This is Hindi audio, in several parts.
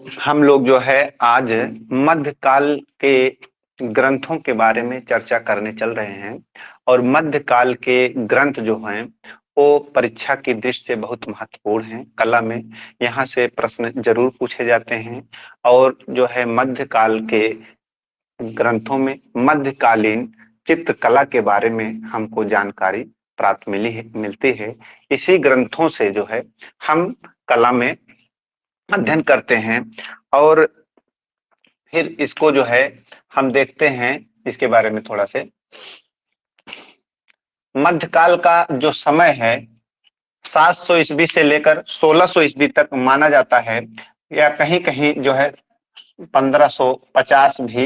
हम लोग जो है आज मध्यकाल के ग्रंथों के बारे में चर्चा करने चल रहे हैं। और मध्यकाल के ग्रंथ जो हैं वो परीक्षा की दृष्टि से बहुत महत्वपूर्ण हैं। कला में यहाँ से प्रश्न जरूर पूछे जाते हैं। और जो है मध्यकाल के ग्रंथों में मध्यकालीन चित्रकला के बारे में हमको जानकारी प्राप्त मिलती है। इसी ग्रंथों से जो है हम कला में अध्ययन करते हैं। और फिर इसको जो है हम देखते हैं इसके बारे में थोड़ा से। मध्यकाल का जो समय है 700 ईस्वी से लेकर 1600 ईस्वी तक माना जाता है, या कहीं कहीं जो है 1550 भी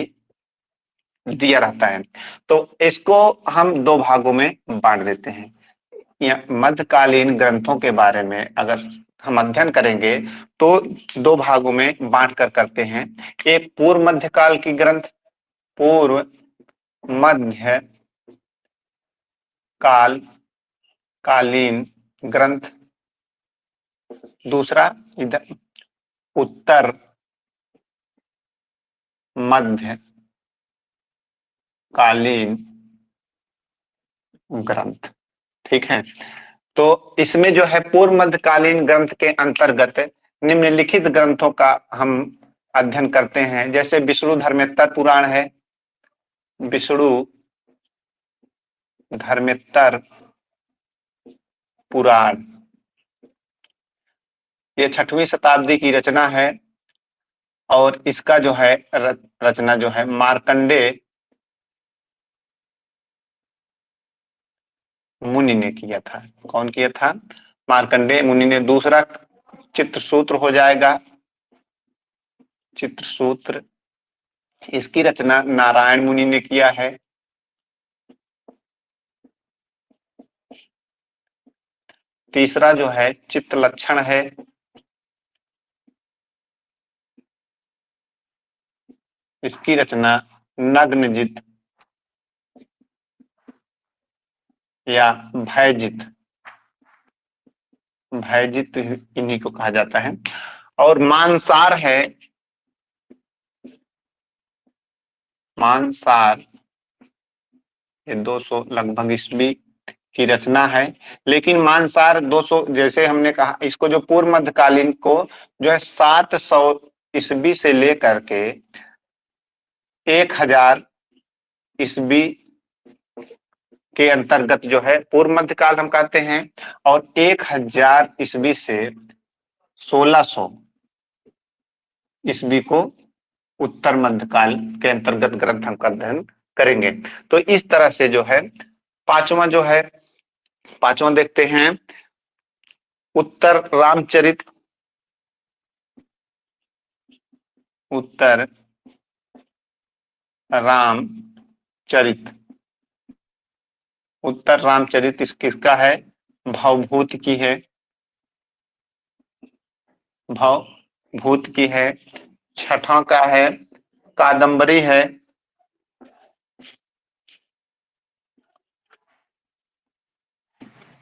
दिया रहता है। तो इसको हम दो भागों में बांट देते हैं। मध्यकालीन ग्रंथों के बारे में अगर हम अध्ययन करेंगे तो दो भागों में बांट कर करते हैं। एक पूर्व मध्यकाल की ग्रंथ, पूर्व मध्य कालीन ग्रंथ। दूसरा इधर उत्तर मध्य कालीन ग्रंथ। ठीक है। तो इसमें जो है पूर्व मध्यकालीन ग्रंथ के अंतर्गत निम्नलिखित ग्रंथों का हम अध्ययन करते हैं। जैसे विष्णु धर्मेत्तर पुराण है, विष्णु धर्मेत्तर पुराण, ये 6वीं शताब्दी की रचना है। और इसका जो है रचना जो है मार्कंडेय मुनि ने किया था। कौन किया था? मार्कंडेय मुनि ने। दूसरा चित्रसूत्र हो जाएगा, चित्रसूत्र, इसकी रचना नारायण मुनि ने किया है। तीसरा जो है चित्रलक्षण है, इसकी रचना नग्नजित या भयजित इन्हीं को कहा जाता है। और मानसार है, मानसार ये 200 लगभग ईस्वी की रचना है। लेकिन मानसार 200, जैसे हमने कहा, इसको जो पूर्व मध्यकालीन को जो है 700 ईस्वी से लेकर के 1000 ईस्वी के अंतर्गत जो है पूर्व मध्यकाल हम कहते हैं। और 1000 ईस्वी से 1600 ईस्वी को उत्तर मध्यकाल के अंतर्गत ग्रंथ हम का अध्ययन करेंगे। तो इस तरह से जो है पांचवा देखते हैं उत्तर रामचरित, उत्तर रामचरित। उत्तर रामचरित किसका है? भवभूत की है, भवभूत की है। छठा का है कादंबरी है,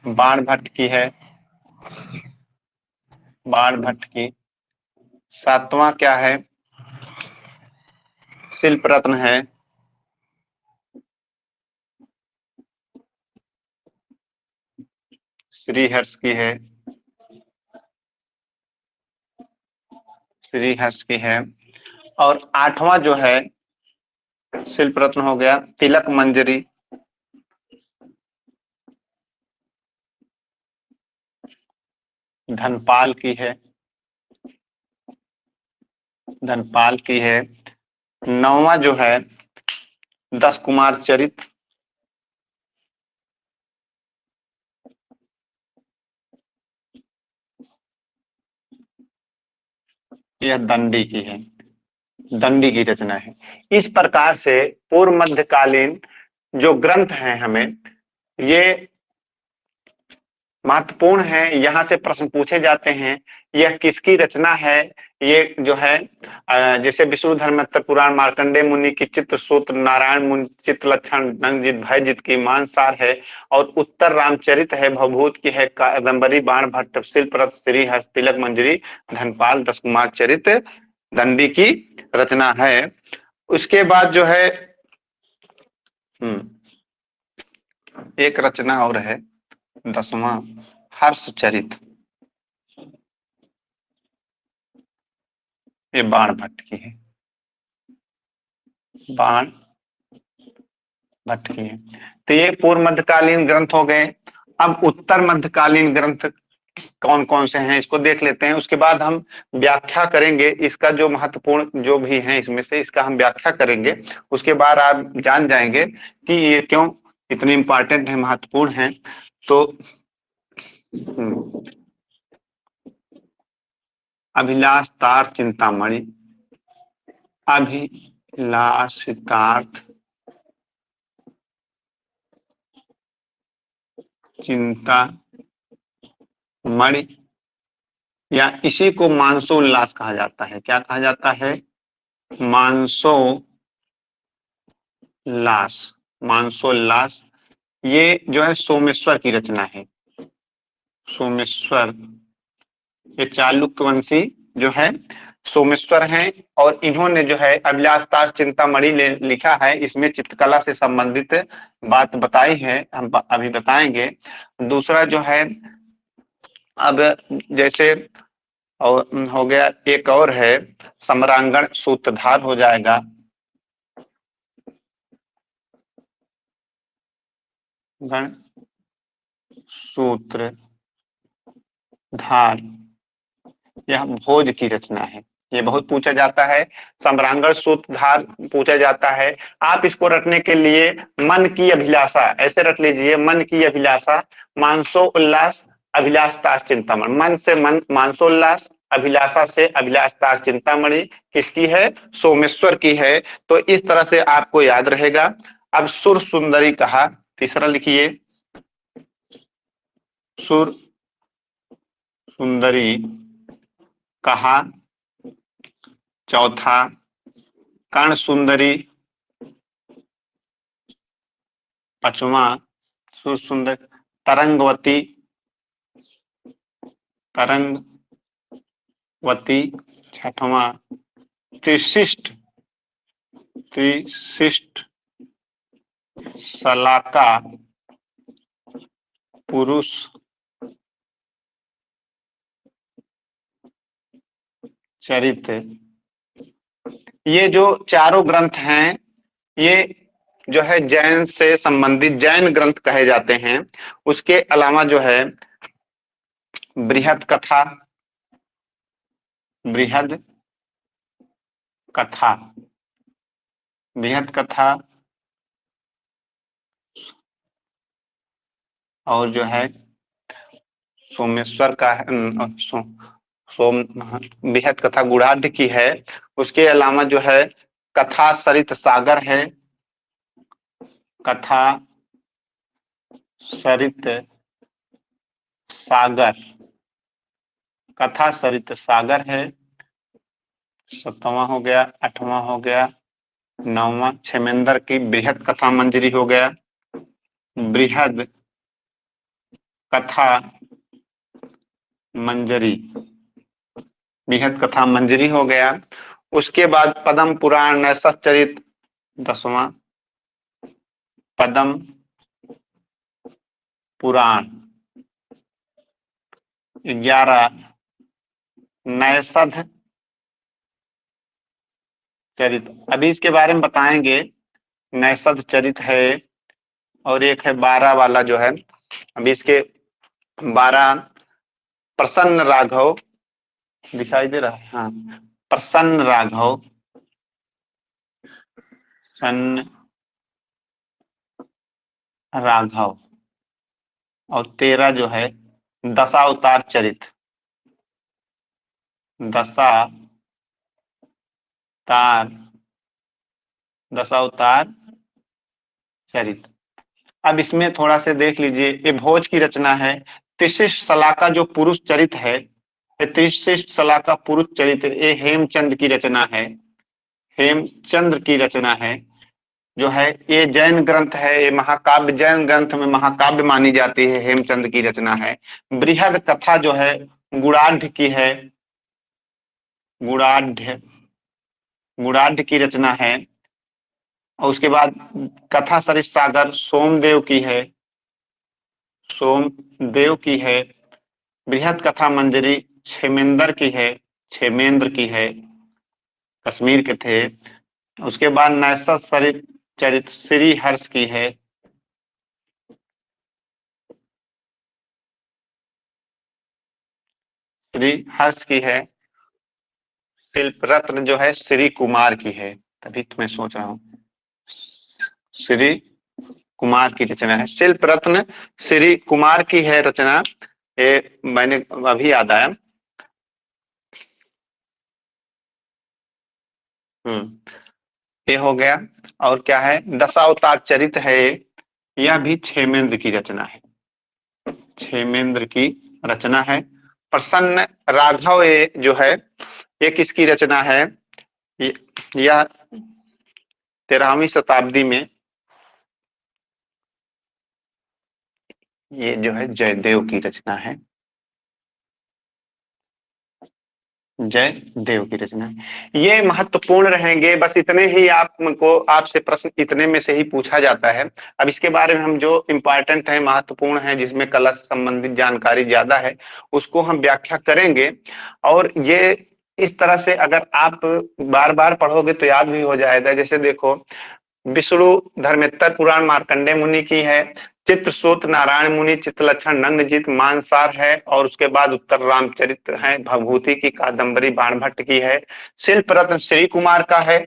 बाणभट्ट की है, बाणभट्ट की। सातवां क्या है? शिल्प रत्न है, श्रीहर्ष की है, श्रीहर्ष की है। और आठवां जो है शिल्प रत्न हो गया तिलक मंजरी, धनपाल की है, धनपाल की है। नौवां जो है 10 कुमार चरित, यह दंडी की है, दंडी की रचना है। इस प्रकार से पूर्व मध्यकालीन जो ग्रंथ हैं हमें ये महत्वपूर्ण है। यहाँ से प्रश्न पूछे जाते हैं यह किसकी रचना है। ये जो है जैसे विष्णु धर्मेत्तर पुराण मार्कंडेय मुनि की, चित्रसूत्र नारायण मुनि चित्रलक्षण नग्नजित भयजित की, मानसार है। और उत्तर रामचरित है, भवभूत की है, कादंबरी, बाणभट्ट, शिल्परत्न, श्रीहर्ष, तिलक मंजरी, धनपाल, 10 कुमार चरित दंडी की रचना है। उसके बाद जो है एक रचना और है 10वां हर्षचरित। ये बाण भट्ट की है, बाण भट्ट की है। तो ये पूर्व मध्यकालीन ग्रंथ हो गए। अब उत्तर मध्यकालीन ग्रंथ कौन कौन से हैं इसको देख लेते हैं। उसके बाद हम व्याख्या करेंगे, इसका जो महत्वपूर्ण जो भी है इसमें से इसका हम व्याख्या करेंगे। उसके बाद आप जान जाएंगे कि ये क्यों इतने इंपॉर्टेंट है, महत्वपूर्ण है। तो अभिलाष तार चिंतामणि, अभिलाषितार्थ चिंता मणि, या इसी को मानसोल्लास कहा जाता है। क्या कहा जाता है? मानसोल्लास। मानसोल्लास ये जो है सोमेश्वर की रचना है। सोमेश्वर ये चालुक्य वंशी जो है सोमेश्वर हैं, और इन्होंने जो है अभिलाष तार चिंतामणि लिखा है। इसमें चित्रकला से संबंधित बात बताई है, हम अभी बताएंगे। दूसरा जो है, अब जैसे और हो गया, एक और है सम्रांगण सूत्रधार हो जाएगा। गण सूत्रधार यह भोज की रचना है। ये बहुत पूछा जाता है, सम्रांगण सूत्रधार पूछा जाता है। आप इसको रटने के लिए मन की अभिलाषा ऐसे रट लीजिए, मन की अभिलाषा, मानसो उल्लास, अभिलाष तार चिंतामणि। मन से मन मानसोल्लास, अभिलाषा से अभिलाष तार चिंतामणि किसकी है? सोमेश्वर की है। तो इस तरह से आपको याद रहेगा। अब सुर सुंदरी कहा, तीसरा लिखिए, सुर सुंदरी कहा। चौथा कर्ण सुंदरी, पांचवा सुर सुंदर तरंगवती, तरंगवती। छठवां त्रिशिष्ट, त्रिशिष्ट शलाका पुरुष चरित्र। ये जो चारों ग्रंथ हैं, ये जो है जैन से संबंधित जैन ग्रंथ कहे जाते हैं। उसके अलावा जो है बृहद कथा, बृहद कथा, बृहद कथा, और जो है सोमेश्वर का सोम बृहद कथा गुड़ाढ़ की है। उसके अलावा जो है कथा सरित सागर है, कथा सरित सागर, कथा सरित सागर है। 7वां हो गया, 8वां हो गया, 9वां क्षेमेंद्र की बृहद कथा मंजरी हो गया, बृहद कथा मंजरी, बृहद कथा मंजरी हो गया। उसके बाद पद्म पुराण नैषध चरित 10वां, पद्म पुराण। 11 नैषध चरित, अभी इसके बारे में बताएंगे। नैषध चरित है, और एक है 12 वाला जो है, अभी इसके 12 प्रसन्न राघव दिखाई दे रहा है, हाँ, प्रसन्न राघव, प्रसन्न राघव। और 13 जो है दशावतार चरित, दशावतार चरित। अब इसमें थोड़ा से देख लीजिए, ये भोज की रचना है। त्रिशिष्ट शलाका जो पुरुष चरित है, ये त्रिशिष्ट शलाका पुरुष चरित, ये हेमचंद की रचना है, हेमचंद्र की रचना है जो है। ये जैन ग्रंथ है, ये महाकाव्य, जैन ग्रंथ में महाकाव्य मानी जाती है, हेमचंद की रचना है। बृहद कथा जो है गुड़ाढ़ की है, गुड़ाढ़ मुराड की रचना है। और उसके बाद कथा सरित सागर सोमदेव की है, सोमदेव की है। बृहद कथा मंजरी क्षेमेंद्र की है, क्षेमेंद्र की है, कश्मीर के थे। उसके बाद नैसा सरित चरित श्री हर्ष की है। श्री हर्ष की है। शिल्प रत्न जो है श्री कुमार की है, तभी तो मैं सोच रहा हूँ, श्री कुमार की रचना है। शिल्प रत्न श्री कुमार की है रचना, ये मैंने अभी याद आया। ये हो गया। और क्या है, दशावतार चरित है, यह भी क्षेमेंद्र की रचना है, क्षेमेंद्र की रचना है। प्रसन्न राघव ये जो है, ये किसकी रचना है, यह 13वीं शताब्दी में, ये जो है जयदेव की रचना है, जय देव की रचना है। ये महत्वपूर्ण रहेंगे, बस इतने ही आपको, आपसे प्रश्न इतने में से ही पूछा जाता है। अब इसके बारे में हम जो इम्पोर्टेंट है, महत्वपूर्ण है, जिसमें कला से संबंधित जानकारी ज्यादा है, उसको हम व्याख्या करेंगे। और ये इस तरह से अगर आप बार बार पढ़ोगे तो याद भी हो जाएगा। जैसे देखो, विष्णु धर्मेत्तर पुराण मार्कंडेय मुनि की है, चित्रसूत नारायण मुनि, चित्तलक्षण नंदजीत मानसार है, और उसके बाद उत्तर रामचरित है, भवभूति की कादंबरी बाणभट्ट की है, शिल्प रत्न श्री कुमार का है,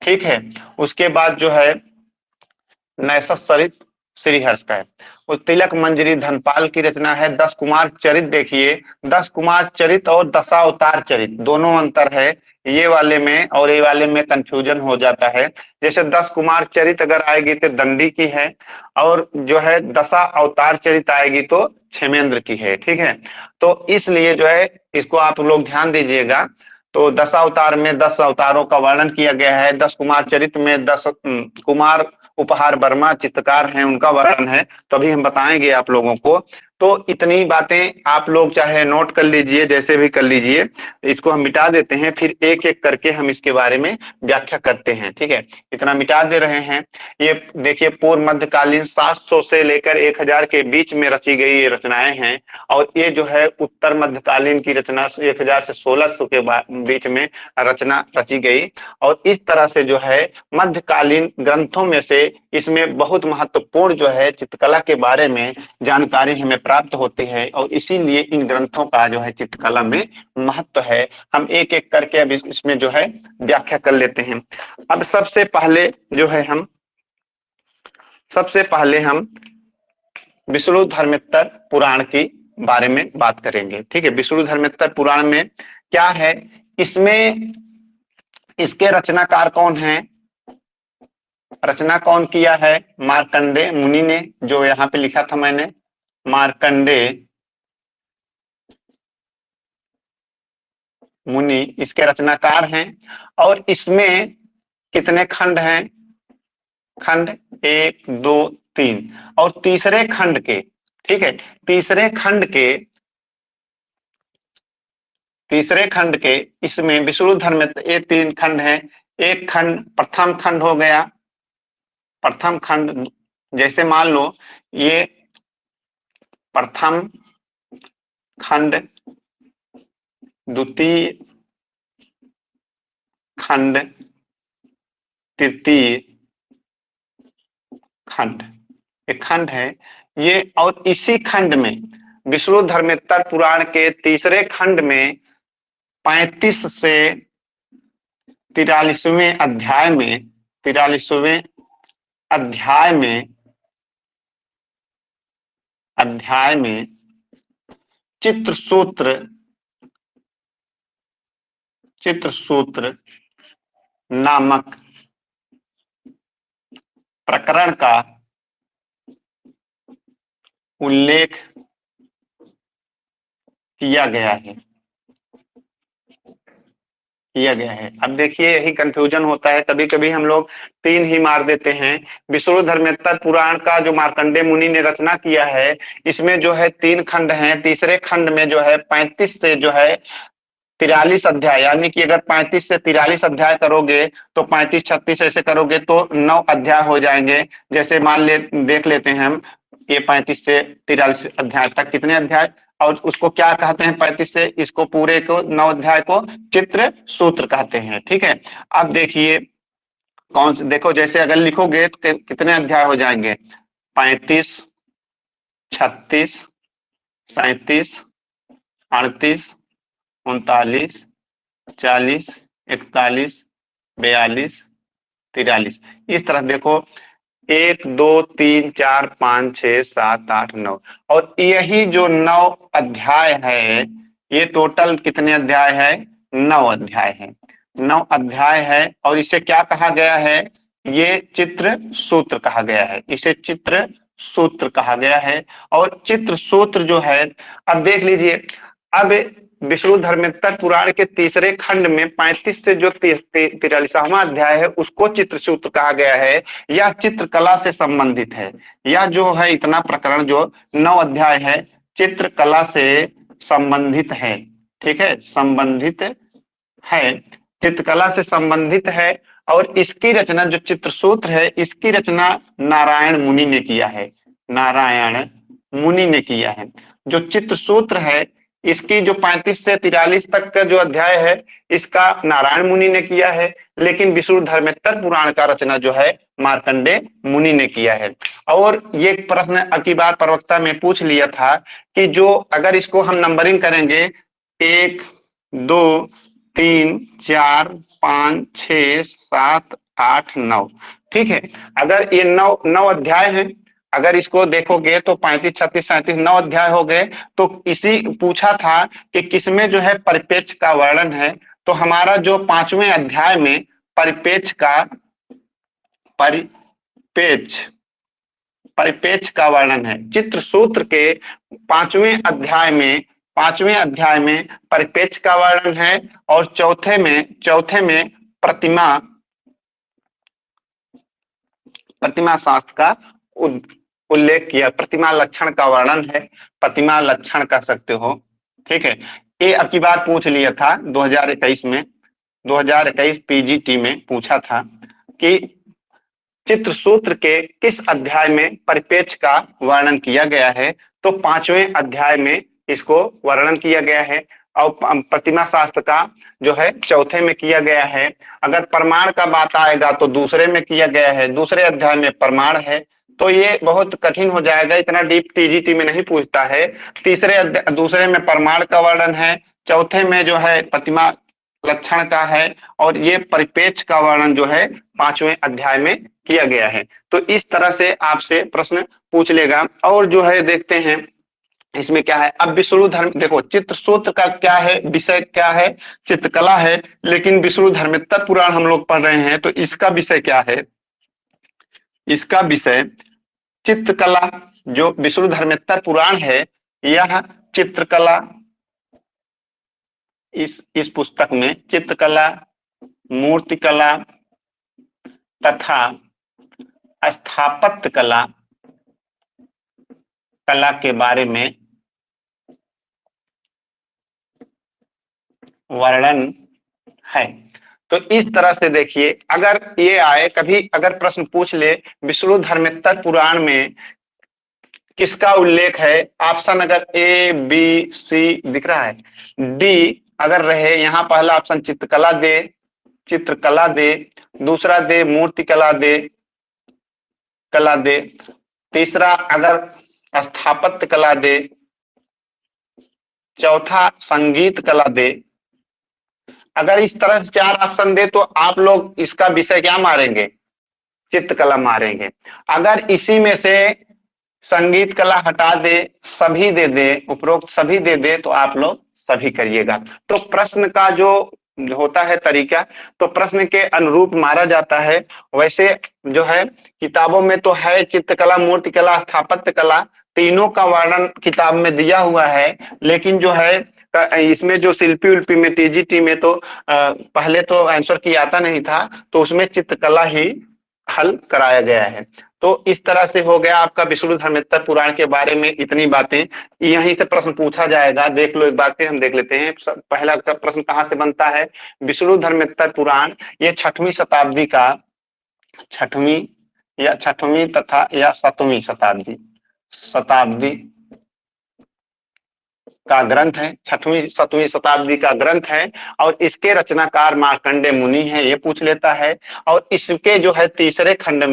ठीक है। उसके बाद जो है नैसचरित श्रीहर्ष का है। और तिलक मंजरी धनपाल की रचना है। 10 कुमार चरित देखिए, 10 कुमार चरित और दशावतार चरित दोनों अंतर है, ये वाले में और ये वाले में कंफ्यूजन हो जाता है। जैसे 10 कुमार चरित अगर आएगी तो दंडी की है, और जो है दशा अवतार चरित आएगी तो क्षेमेंद्र की है, ठीक है। तो इसलिए जो है इसको आप लोग ध्यान दीजिएगा। तो दशावतार में 10 अवतारों का वर्णन किया गया है, 10 कुमार चरित में 10 कुमार उपहार वर्मा चित्रकार हैं, उनका वर्णन है, तभी हम बताएंगे आप लोगों को। तो इतनी बातें आप लोग चाहे नोट कर लीजिए, जैसे भी कर लीजिए। इसको हम मिटा देते हैं, फिर एक एक करके हम इसके बारे में व्याख्या करते हैं, ठीक है। इतना मिटा दे रहे हैं। ये देखिए, पूर्व मध्यकालीन 700 से लेकर 1000 के बीच में रची गई ये रचनाएं हैं। और ये जो है उत्तर मध्यकालीन की रचना 1000 से 1600 के बीच में रचना रची गई। और इस तरह से जो है मध्यकालीन ग्रंथों में से इसमें बहुत महत्वपूर्ण जो है चित्रकला के बारे में जानकारी हमें प्राप्त होती है, और इसीलिए इन ग्रंथों का जो है चित्रकला में महत्व है। हम एक एक करके अब इसमें जो है व्याख्या कर लेते हैं। अब सबसे पहले जो है हम विष्णु धर्मेत्तर पुराण की बारे में बात करेंगे, ठीक है। विष्णु धर्मेत्तर पुराण में क्या है, इसमें इसके रचनाकार कौन हैं, रचना कौन किया है, मार्कंडेय मुनि ने, जो यहाँ पे लिखा था मैंने, मार्कंडेय मुनि इसके रचनाकार हैं। और इसमें कितने खंड हैं, खंड 1 2 3, और तीसरे खंड के, ठीक है, तीसरे खंड के इसमें विष्णु धर्मेत्तर, ये 3 खंड हैं। एक खंड प्रथम खंड हो गया, प्रथम खंड जैसे मान लो ये प्रथम खंड, द्वितीय खंड, तृतीय खंड, एक खंड है ये। और इसी खंड में विष्णु धर्मेत्तर पुराण के तीसरे खंड में 35 से 43वें अध्याय में, 43वें अध्याय में चित्रसूत्र नामक प्रकरण का उल्लेख किया गया है। अब देखिए, यही कंफ्यूजन होता है, कभी कभी हम लोग 3 ही मार देते हैं। विष्णु धर्मेत्तर पुराण का जो मार्कंडेय मुनि ने रचना किया है, इसमें जो है 3 खंड हैं। तीसरे खंड में जो है 35 से जो है 43 अध्याय, यानी कि अगर 35 से 43 अध्याय करोगे तो 35 36 ऐसे करोगे तो 9 अध्याय हो जाएंगे। जैसे मान ले देख लेते हैं हम, ये 35 से 43 अध्याय तक कितने अध्याय, और उसको क्या कहते हैं, 35 से इसको पूरे को 9 अध्याय को चित्र सूत्र कहते हैं। ठीक है, अब देखिए कौन से, देखो जैसे अगर लिखोगे तो कितने अध्याय हो जाएंगे, 35, 36, 37, 38, 39, 40, 41, 42, 43, इस तरह देखो 1 2 3 4 5 6 7 8 9, और यही जो 9 अध्याय है, ये टोटल कितने अध्याय है, 9 अध्याय है, 9 अध्याय है। और इसे क्या कहा गया है, ये चित्र सूत्र कहा गया है, इसे चित्र सूत्र कहा गया है। और चित्र सूत्र जो है, अब देख लीजिए, अब विष्णु धर्मेत्तर पुराण के तीसरे खंड में 35 से जो 43वां अध्याय है उसको चित्र सूत्र कहा गया है। यह चित्रकला से संबंधित है। यह जो है इतना प्रकरण जो 9 अध्याय है, चित्रकला से संबंधित है। ठीक है, संबंधित है, चित्रकला से संबंधित है। और इसकी रचना जो चित्र सूत्र है, इसकी रचना नारायण मुनि ने किया है, नारायण मुनि ने किया है। जो चित्र सूत्र है, इसकी जो 35 से 43 तक का जो अध्याय है, इसका नारायण मुनि ने किया है, लेकिन विष्णु धर्मेत्तर पुराण का रचना जो है मार्कंडे मुनि ने किया है। और ये प्रश्न की बार प्रवक्ता में पूछ लिया था कि जो अगर इसको हम नंबरिंग करेंगे 1 2 3 4 5 6 7 8 9, ठीक है, अगर ये 9 अध्याय हैं, अगर इसको देखोगे तो 35 36 37 9 अध्याय हो गए। तो इसी पूछा था कि किसमें जो है परिपेक्ष का वर्णन है, तो हमारा जो 5वें अध्याय में परिपेक्ष का वर्णन है। चित्र सूत्र के 5वें अध्याय में परिपेक्ष का वर्णन है, और चौथे में प्रतिमा शास्त्र का उल्लेख किया, प्रतिमा लक्षण का वर्णन है, प्रतिमा लक्षण कह सकते हो। ठीक है, ये अब की बार पूछ लिया था 2021 पीजीटी में पूछा था कि चित्र सूत्र के किस अध्याय में परिपेक्ष का वर्णन किया गया है, तो 5वें अध्याय में इसको वर्णन किया गया है, और प्रतिमा शास्त्र का जो है चौथे में किया गया है। अगर प्रमाण का बात आएगा तो दूसरे में किया गया है, दूसरे अध्याय में प्रमाण है। तो ये बहुत कठिन हो जाएगा, इतना डीप टीजीटी में नहीं पूछता है। दूसरे में प्रमाण का वर्णन है, चौथे में जो है प्रतिमा लक्षण का है, और ये परिपेक्ष का वर्णन जो है 5वें अध्याय में किया गया है। तो इस तरह से आपसे प्रश्न पूछ लेगा। और जो है देखते हैं इसमें क्या है। अब विष्णु धर्म, देखो चित्र सूत्र का क्या है, विषय क्या है, चित्रकला है, लेकिन विष्णु धर्मेत्तर पुराण हम लोग पढ़ रहे हैं, तो इसका विषय क्या है, इसका विषय चित्रकला। जो विष्णु धर्मेत्तर पुराण है, यह चित्रकला, इस पुस्तक में चित्रकला, मूर्तिकला तथा स्थापत्य कला के बारे में वर्णन है। तो इस तरह से देखिए, अगर ये आए कभी, अगर प्रश्न पूछ ले विष्णु धर्मेत्तर पुराण में किसका उल्लेख है, ऑप्शन अगर ए बी सी दिख रहा है, डी अगर रहे, यहाँ पहला ऑप्शन चित्रकला दे, दूसरा दे मूर्तिकला दे, तीसरा अगर स्थापत्य कला दे, चौथा संगीत कला दे। अगर इस तरह से 4 ऑप्शन दे तो आप लोग इसका विषय क्या मारेंगे, चित्रकला मारेंगे। अगर इसी में से संगीत कला हटा दे, सभी दे दे, उपरोक्त सभी दे दे, तो आप लोग सभी करिएगा। तो प्रश्न का जो होता है तरीका, तो प्रश्न के अनुरूप मारा जाता है। वैसे जो है किताबों में तो है चित्रकला, मूर्तिकला, स्थापत्य कला, तीनों का वर्णन किताब में दिया हुआ है, लेकिन जो है इसमें जो शिल्पी उल्पी में टीजीटी में तो पहले तो आंसर की आता नहीं था, तो उसमें चित्रकला ही हल कराया गया है। तो इस तरह से हो गया आपका विष्णु धर्मेत्तर पुराण के बारे में इतनी बातें। यहीं से प्रश्न पूछा जाएगा, देख लो एक बार फिर हम देख लेते हैं। पहला प्रश्न कहाँ से बनता है? विष्णु धर्मेत्तर पुराण ये 6वीं शताब्दी का, 6वीं या 6वीं तथा या 7वीं शताब्दी शताब्दी का ग्रंथ है, 6वीं 7वीं शताब्दी का ग्रंथ है। और इसके रचनाकार मार्कंडेय मुनि है, ये पूछ लेता है। और इसके जो है तीसरे खंड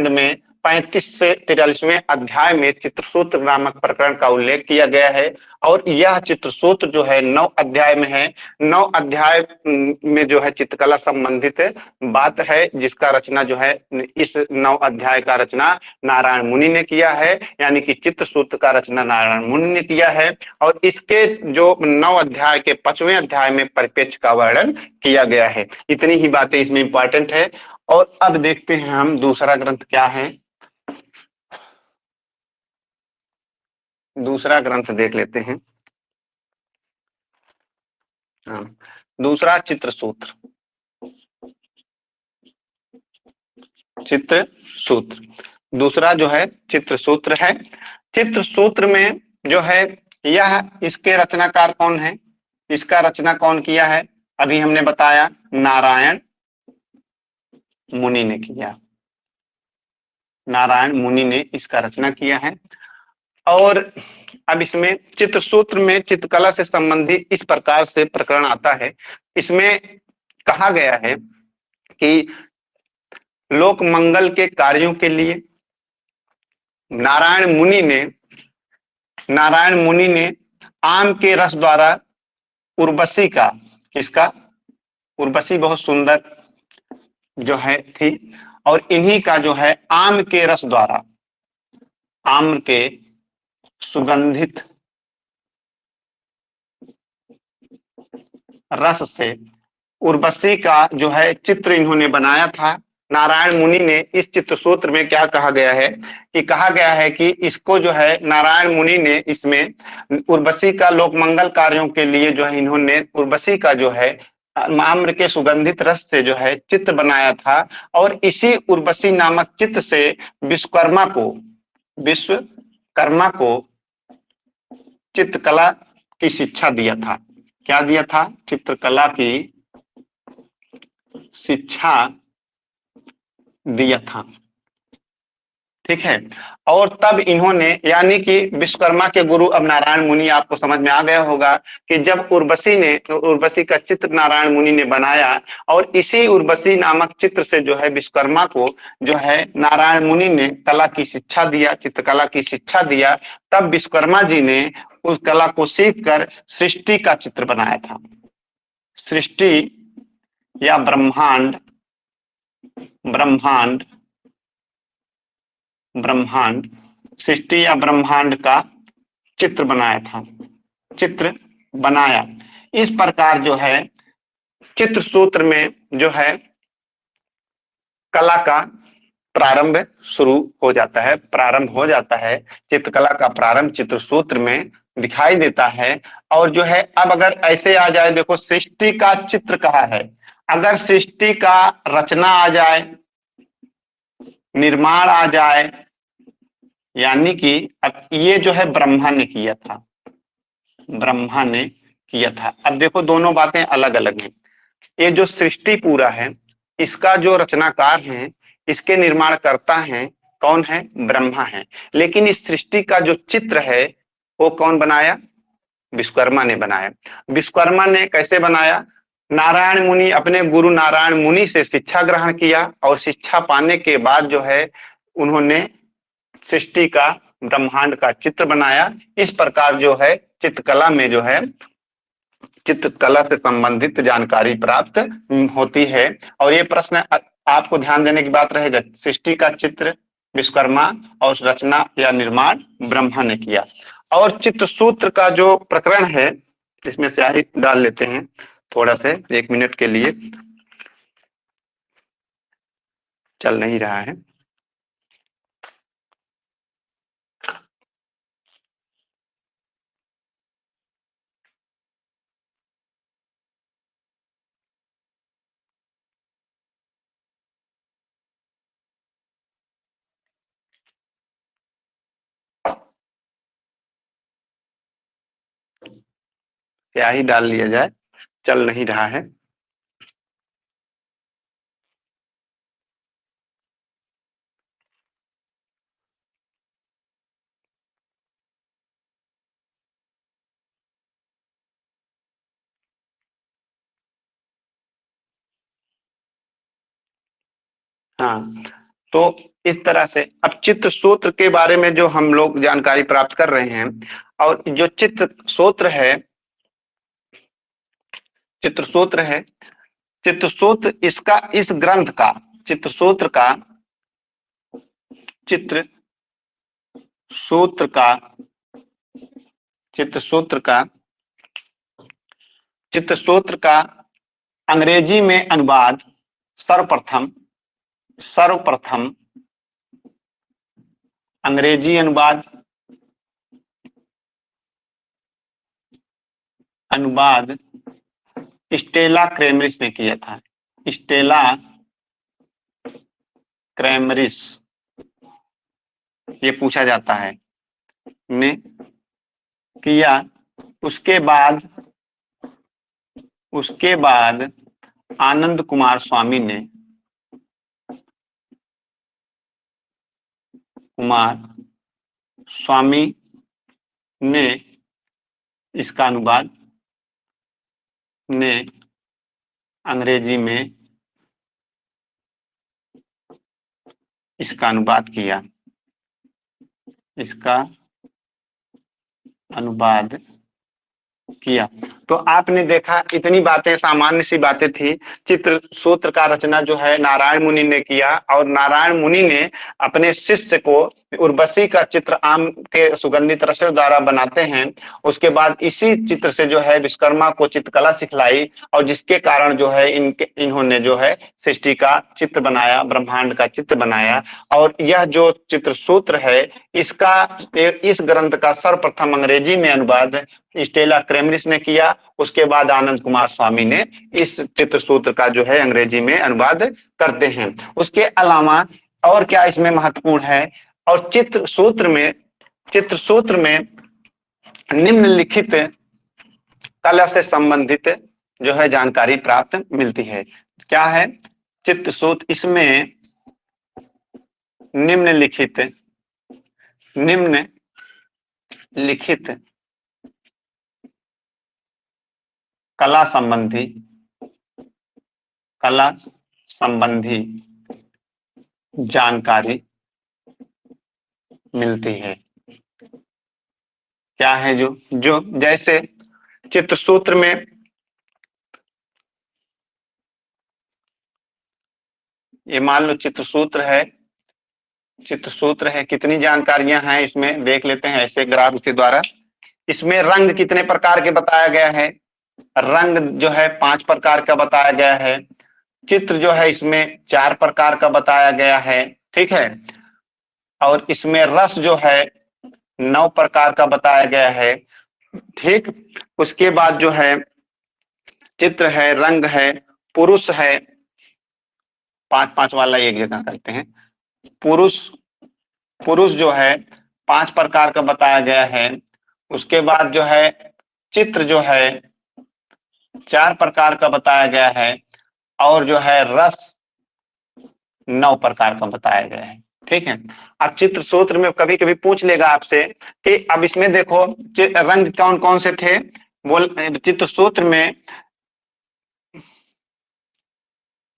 में 35 से 43वें अध्याय में चित्रसूत्र नामक प्रकरण का उल्लेख किया गया है। और यह चित्रसूत्र जो है 9 अध्याय में है। 9 अध्याय में जो है चित्रकला संबंधित बात है, जिसका रचना जो है इस 9 अध्याय का रचना नारायण मुनि ने किया है, यानी कि चित्रसूत्र का रचना नारायण मुनि ने किया है। और इसके जो 9 अध्याय के 5वें अध्याय में परिपेक्ष का वर्णन किया गया है। इतनी ही बातें इसमें इंपॉर्टेंट है। और अब देखते हैं हम दूसरा ग्रंथ क्या है। दूसरा ग्रंथ देख लेते हैं। हाँ, दूसरा चित्रसूत्र। चित्रसूत्र दूसरा जो है चित्रसूत्र है। चित्रसूत्र में जो है यह, इसके रचनाकार कौन है? इसका रचना कौन किया है? अभी हमने बताया नारायण मुनि ने किया। नारायण मुनि ने इसका रचना किया है। और अब इसमें चित्रसूत्र में चित्रकला से संबंधित इस प्रकार से प्रकरण आता है। इसमें कहा गया है कि लोक मंगल के कार्यों के लिए नारायण मुनि ने आम के रस द्वारा उर्वशी का, किसका? उर्वशी बहुत सुंदर जो है थी। और इन्हीं का जो है आम के रस द्वारा, आम के सुगंधित रस से उर्वशी का जो है चित्र इन्होंने बनाया था। नारायण मुनि ने इस चित्रसूत्र में क्या कहा गया है कि कहा गया है कि इसको जो है नारायण मुनि ने इसमें उर्वशी का लोकमंगल कार्यों के लिए जो है इन्होंने उर्वशी का जो है आम्र के सुगंधित रस से जो है चित्र बनाया था। और इसी उर्वशी नामक चित्र से विश्वकर्मा को चित्रकला की शिक्षा दिया था। क्या दिया था? चित्रकला की शिक्षा दिया था। ठीक है। और तब इन्होंने, यानी कि विश्वकर्मा के गुरु अब नारायण मुनि, आपको समझ में आ गया होगा कि जब उर्वशी का चित्र नारायण मुनि ने बनाया और इसी उर्वशी नामक चित्र से जो है विश्वकर्मा को जो है नारायण मुनि ने कला की शिक्षा दिया, चित्रकला की शिक्षा दिया। तब विश्वकर्मा जी ने उस कला को सीख कर सृष्टि का चित्र बनाया था। सृष्टि या ब्रह्मांड ब्रह्मांड ब्रह्मांड सृष्टि या ब्रह्मांड का चित्र बनाया था, चित्र बनाया। इस प्रकार जो है चित्रसूत्र में जो है कला का प्रारंभ शुरू हो जाता है, प्रारंभ हो जाता है। चित्रकला का प्रारंभ चित्रसूत्र में दिखाई देता है। और जो है अब अगर ऐसे आ जाए, देखो सृष्टि का चित्र कहा है, अगर सृष्टि का रचना आ जाए, निर्माण आ जाए, यानी कि अब ये जो है ब्रह्मा ने किया था, ब्रह्मा ने किया था। अब देखो दोनों बातें अलग अलग हैं। ये जो सृष्टि पूरा है, इसका जो रचनाकार है, इसके निर्माण करता है कौन है? ब्रह्मा है। लेकिन इस सृष्टि का जो चित्र है वो कौन बनाया? विश्वकर्मा ने बनाया। विश्वकर्मा ने कैसे बनाया? नारायण मुनि, अपने गुरु नारायण मुनि से शिक्षा ग्रहण किया और शिक्षा पाने के बाद जो है उन्होंने सृष्टि का, ब्रह्मांड का चित्र बनाया। इस प्रकार जो है चित्रकला में जो है चित्रकला से संबंधित जानकारी प्राप्त होती है। और ये प्रश्न आपको ध्यान देने की बात रहेगा, सृष्टि का चित्र विश्वकर्मा और रचना या निर्माण ब्रह्मा ने किया। और चित्रसूत्र का जो प्रकरण है, इसमें स्याही डाल लेते हैं थोड़ा से, 1 मिनट के लिए, चल नहीं रहा है। स्याही डाल लिया जाए, चल नहीं रहा है। हाँ, तो इस तरह से अब चित्र सूत्र के बारे में जो हम लोग जानकारी प्राप्त कर रहे हैं, और जो चित्र सूत्र है, चित्र सूत्र है, चित्र सूत्र इसका, इस ग्रंथ का, चित्र सूत्र का, चित्र सूत्र का, चित्र सूत्र का, चित्र सूत्र का अंग्रेजी में अनुवाद सर्वप्रथम, सर्वप्रथम अंग्रेजी अनुवाद, अनुवाद स्टेला क्रेमरिस ने किया था। स्टेला क्रेमरिस, ये पूछा जाता है, ने किया। उसके बाद, उसके बाद आनंद कुमार स्वामी ने, कुमार स्वामी ने इसका अनुवाद, ने अंग्रेजी में इसका अनुवाद किया, इसका अनुवाद किया। तो आपने देखा, इतनी बातें सामान्य सी बातें थी। चित्र सूत्र का रचना जो है नारायण मुनि ने किया, और नारायण मुनि ने अपने शिष्य को उर्वशी का चित्र आम के सुगंधित रसों द्वारा बनाते हैं। उसके बाद इसी चित्र से जो है विश्वकर्मा को चित्रकला सिखलाई, और जिसके कारण जो है इन्होंने जो है सृष्टि का चित्र बनाया, ब्रह्मांड का चित्र बनाया। और यह जो चित्र सूत्र है, इसका, इस ग्रंथ का सर्वप्रथम अंग्रेजी में अनुवाद स्टेला क्रेमरिस ने किया। उसके बाद आनंद कुमार स्वामी ने इस चित्र सूत्र का जो है अंग्रेजी में अनुवाद करते हैं। उसके अलावा और क्या इसमें महत्वपूर्ण है, और चित्र सूत्र में, चित्र सूत्र में निम्नलिखित कला से संबंधित जो है जानकारी प्राप्त मिलती है। क्या है? चित्र सूत्र, इसमें निम्नलिखित, निम्नलिखित कला संबंधी, कला संबंधी जानकारी मिलती है। क्या है? जो जो जैसे चित्र सूत्र में, ये मान लो चित्र सूत्र है, चित्र सूत्र है, कितनी जानकारियां हैं इसमें देख लेते हैं ऐसे ग्राफ के द्वारा। इसमें रंग कितने प्रकार के बताया गया है, रंग जो है 5 प्रकार का बताया गया है। चित्र जो है इसमें 4 प्रकार का बताया गया है, ठीक है। और इसमें रस जो है 9 प्रकार का बताया गया है, ठीक। उसके बाद जो है चित्र है, रंग है, पुरुष है, 5-5 वाला एक जगह करते हैं। पुरुष, पुरुष जो है 5 प्रकार का बताया गया है। उसके बाद जो है चित्र जो है 4 प्रकार का बताया गया है, और जो है रस 9 प्रकार का बताया गया है, ठीक है। अब चित्र सूत्र में कभी कभी पूछ लेगा आपसे कि अब इसमें देखो रंग कौन कौन से थे। बोल, चित्र सूत्र में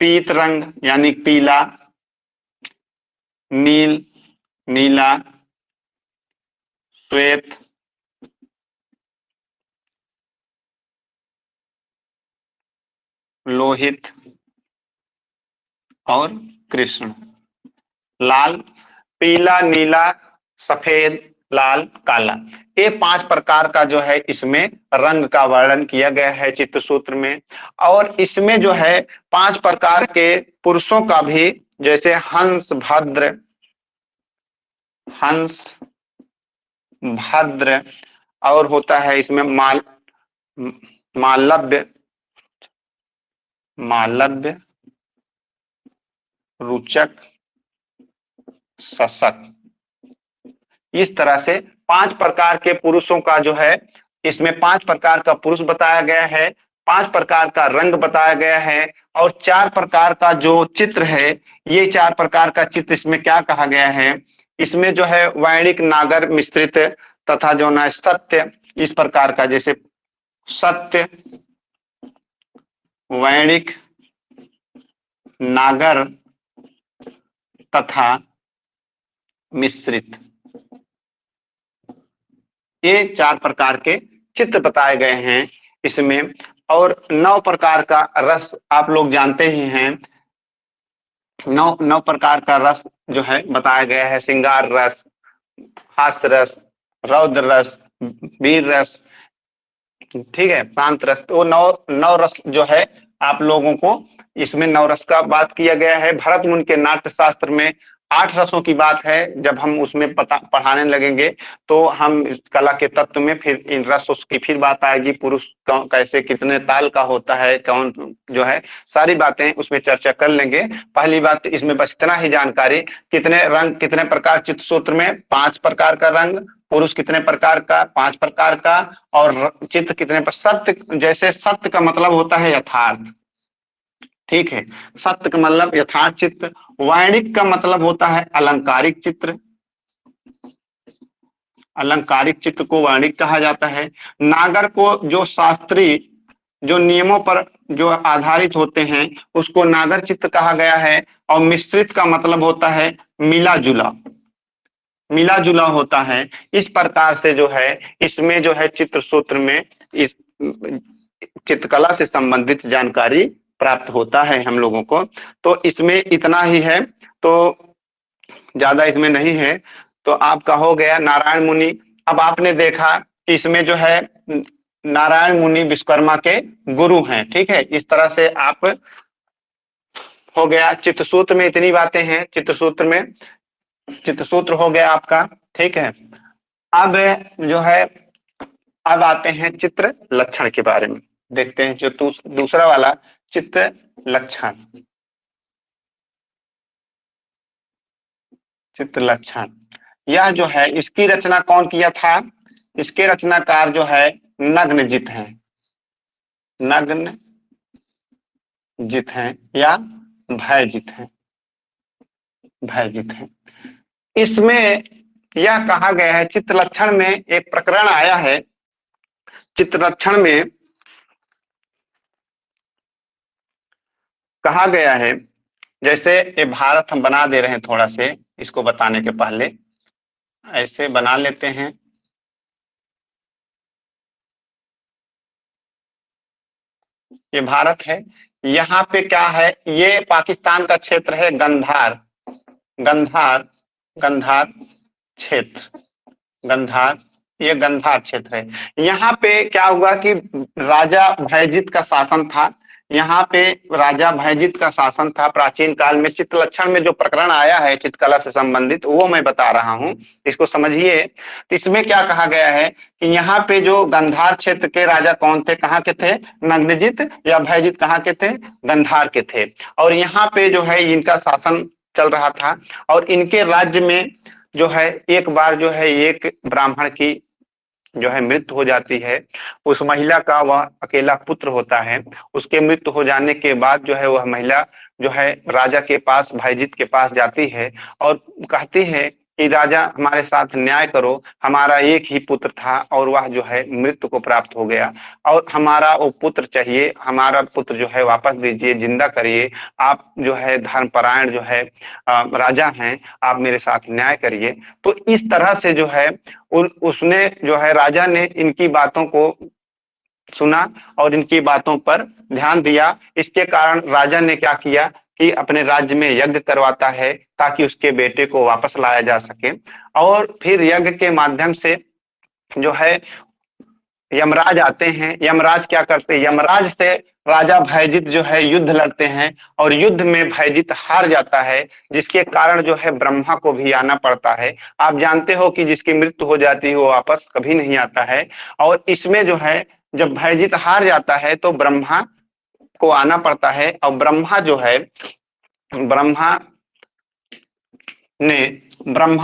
पीत रंग यानी पीला, नील, नीला, श्वेत, लोहित और कृष्ण। लाल, पीला, नीला, सफेद, लाल, काला, ये 5 प्रकार का जो है इसमें रंग का वर्णन किया गया है चित्र सूत्र में। और इसमें जो है 5 प्रकार के पुरुषों का भी, जैसे हंस, भद्र, हंस, भद्र, और होता है इसमें मालव्य, मालव्य, रुचक, शशक। इस तरह से 5 प्रकार के पुरुषों का जो है इसमें 5 प्रकार का पुरुष बताया गया है, 5 प्रकार का रंग बताया गया है और 4 प्रकार का जो चित्र है, ये 4 प्रकार का चित्र इसमें क्या कहा गया है, इसमें जो है वैणिक, नागर, मिश्रित तथा जो ना सत्य, इस प्रकार का, जैसे सत्य, वैणिक, नागर तथा मिश्रित, ये 4 प्रकार के चित्र बताए गए हैं इसमें। और 9 प्रकार का रस आप लोग जानते ही हैं, 9 प्रकार का रस जो है बताया गया है, श्रृंगार रस, हास्य रस, रौद्र रस, वीर रस, ठीक है, शांत रस। तो 9 रस जो है आप लोगों को इसमें 9 रस का बात किया गया है। भरत मुनि के नाट्य शास्त्र में 8 रसों की बात है। जब हम उसमें पढ़ाने लगेंगे तो हम इस कला के तत्व में फिर इन रस की फिर बात आएगी, पुरुष कैसे कितने ताल का होता है, कौन जो है, सारी बातें उसमें चर्चा कर लेंगे। पहली बात इसमें बस इतना ही जानकारी, कितने रंग, कितने प्रकार चित्र सूत्र में, 5 प्रकार का रंग, पुरुष कितने प्रकार का, 5 प्रकार का, और चित्र कितने पर। सत्य, जैसे सत्य का मतलब होता है यथार्थ, ठीक है, सत्य का मतलब यथार्थ चित्र। वैणिक का मतलब होता है अलंकारिक चित्र, अलंकारिक चित्र को वैणिक कहा जाता है। नागर को जो शास्त्रीय जो नियमों पर जो आधारित होते हैं उसको नागर चित्र कहा गया है। और मिश्रित का मतलब होता है मिला जुला, मिला जुला होता है। इस प्रकार से जो है इसमें जो है चित्र सूत्र में इस चित्रकला से संबंधित जानकारी प्राप्त होता है हम लोगों को। तो इसमें इतना ही है, तो ज्यादा इसमें नहीं है। तो आपका हो गया नारायण मुनि। अब आपने देखा कि इसमें जो है नारायण मुनि विश्वकर्मा के गुरु हैं, ठीक है। इस तरह से आप हो गया। चित्रसूत्र में इतनी बातें हैं, चित्रसूत्र में, चित्रसूत्र हो गया आपका, ठीक है। अब जो है अब आते हैं चित्र लक्षण के बारे में, देखते हैं जो दूसरा वाला चित्र लक्षण, चित्र लक्षण। यह जो है इसकी रचना कौन किया था, इसके रचनाकार जो है नग्नजित हैं, नग्नजित हैं या भयजित हैं, भयजित हैं। इसमें यह कहा गया है, चित्रलक्षण में एक प्रकरण आया है, चित्रलक्षण में कहा गया है, जैसे ये भारत हम बना दे रहे हैं, थोड़ा से इसको बताने के पहले ऐसे बना लेते हैं। ये भारत है, यहाँ पे क्या है, ये पाकिस्तान का क्षेत्र है गंधार, गंधार, गंधार क्षेत्र, गंधार, ये गंधार क्षेत्र है। यहाँ पे क्या हुआ कि राजा भयजित का शासन था, यहाँ पे राजा भयजित का शासन था प्राचीन काल में। चित्रलक्षण में जो प्रकरण आया है चित्रकला से संबंधित, वो मैं बता रहा हूँ, इसको समझिए। तो इसमें क्या कहा गया है कि यहाँ पे जो गंधार क्षेत्र के राजा कौन थे, कहाँ के थे, नग्नजित या भयजित कहाँ के थे, गंधार के थे। और यहाँ पे जो है इनका शासन चल रहा था। और इनके राज्य में जो है एक बार जो है एक ब्राह्मण की जो है मृत्यु हो जाती है। उस महिला का वह अकेला पुत्र होता है। उसके मृत्यु हो जाने के बाद जो है वह महिला जो है राजा के पास, भयजित के पास जाती है और कहती है कि राजा हमारे साथ न्याय करो, हमारा एक ही पुत्र था और वह जो है मृत्यु को प्राप्त हो गया और हमारा वो पुत्र चाहिए, हमारा पुत्र जो है वापस दीजिए, जिंदा करिए। आप जो है धर्मपरायण जो है राजा हैं, आप मेरे साथ न्याय करिए। तो इस तरह से जो है उसने जो है राजा ने इनकी बातों को सुना और इनकी बातों पर ध्यान दिया। इसके कारण राजा ने क्या किया कि अपने राज्य में यज्ञ करवाता है ताकि उसके बेटे को वापस लाया जा सके। और फिर यज्ञ के माध्यम से जो है यमराज आते हैं। यमराज क्या करते हैं, यमराज से राजा भयजित जो है युद्ध लड़ते हैं और युद्ध में भयजित हार जाता है, जिसके कारण जो है ब्रह्मा को भी आना पड़ता है। आप जानते हो कि जिसकी मृत्यु हो जाती है वो वापस कभी नहीं आता है। और इसमें जो है जब भयजित हार जाता है तो ब्रह्मा को आना पड़ता है। और ब्रह्मा जो है, ब्रह्मा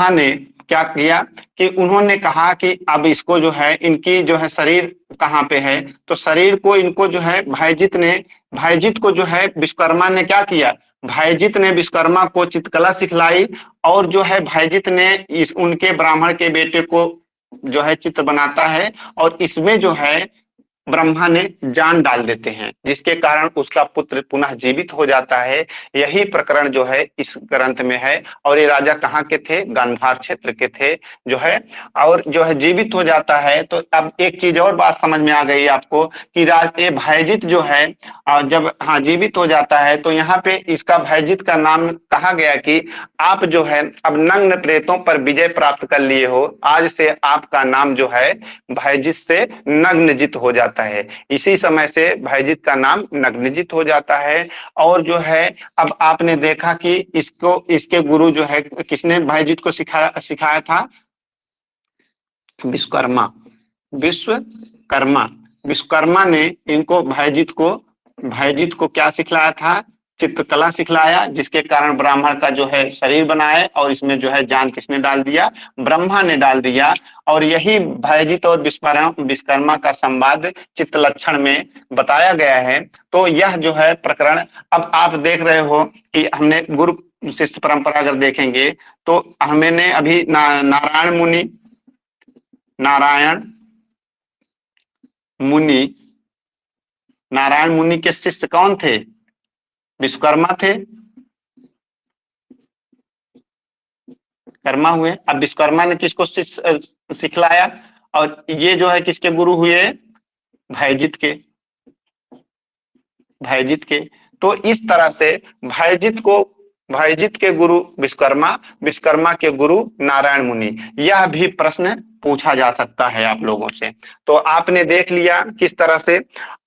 ने क्या किया कि उन्होंने कहा कि अब इसको जो है, इनकी जो है शरीर कहाँ पे है, तो शरीर को इनको जो है भाईजीत को जो है विश्वकर्मा ने क्या किया, भाईजीत ने विश्वकर्मा को चित्रकला सिखलाई, और जो है भाईजीत ने इस उनके ब्राह्मण के बेटे को जो है चित्र बनाता है, और इसमें जो है ब्रह्मा ने जान डाल देते हैं, जिसके कारण उसका पुत्र पुनः जीवित हो जाता है। यही प्रकरण जो है इस ग्रंथ में है, और ये राजा कहाँ के थे, गांधार क्षेत्र के थे जो है, और जो है जीवित हो जाता है। तो अब एक चीज और बात समझ में आ गई आपको कि ये भाईजीत जो है जब हाँ जीवित हो जाता है, तो यहाँ पे इसका भाईजीत का नाम कहा गया कि आप जो है अब नग्न प्रेतों पर विजय प्राप्त कर लिए हो, आज से आपका नाम जो है भाईजीत से नग्नजित हो जाता है। इसी समय से भाईजीत का नाम नग्नजित हो जाता है। और जो है अब आपने देखा कि इसके गुरु जो है किसने भाईजीत को सिखाया था, विश्वकर्मा। विश्वकर्मा विश्वकर्मा ने इनको भाईजीत को क्या सिखलाया था, चित्रकला सिखलाया, जिसके कारण ब्राह्मण का जो है शरीर बनाए, और इसमें जो है जान किसने डाल दिया, ब्रह्मा ने डाल दिया। और यही भाईजीत और विश्वकर्मा का संवाद चित्तलक्षण में बताया गया है। तो यह जो है प्रकरण, अब आप देख रहे हो कि हमने गुरु शिष्य परंपरा अगर देखेंगे तो हमने अभी नारायण मुनि के शिष्य कौन थे, विश्वकर्मा थे, कर्मा हुए। अब विश्वकर्मा ने किसको सिखलाया, और ये जो है किसके गुरु हुए, भाईजीत के। तो इस तरह से भाईजीत के गुरु विश्वकर्मा के गुरु नारायण मुनि। यह भी प्रश्न पूछा जा सकता है आप लोगों से। तो आपने देख लिया किस तरह से।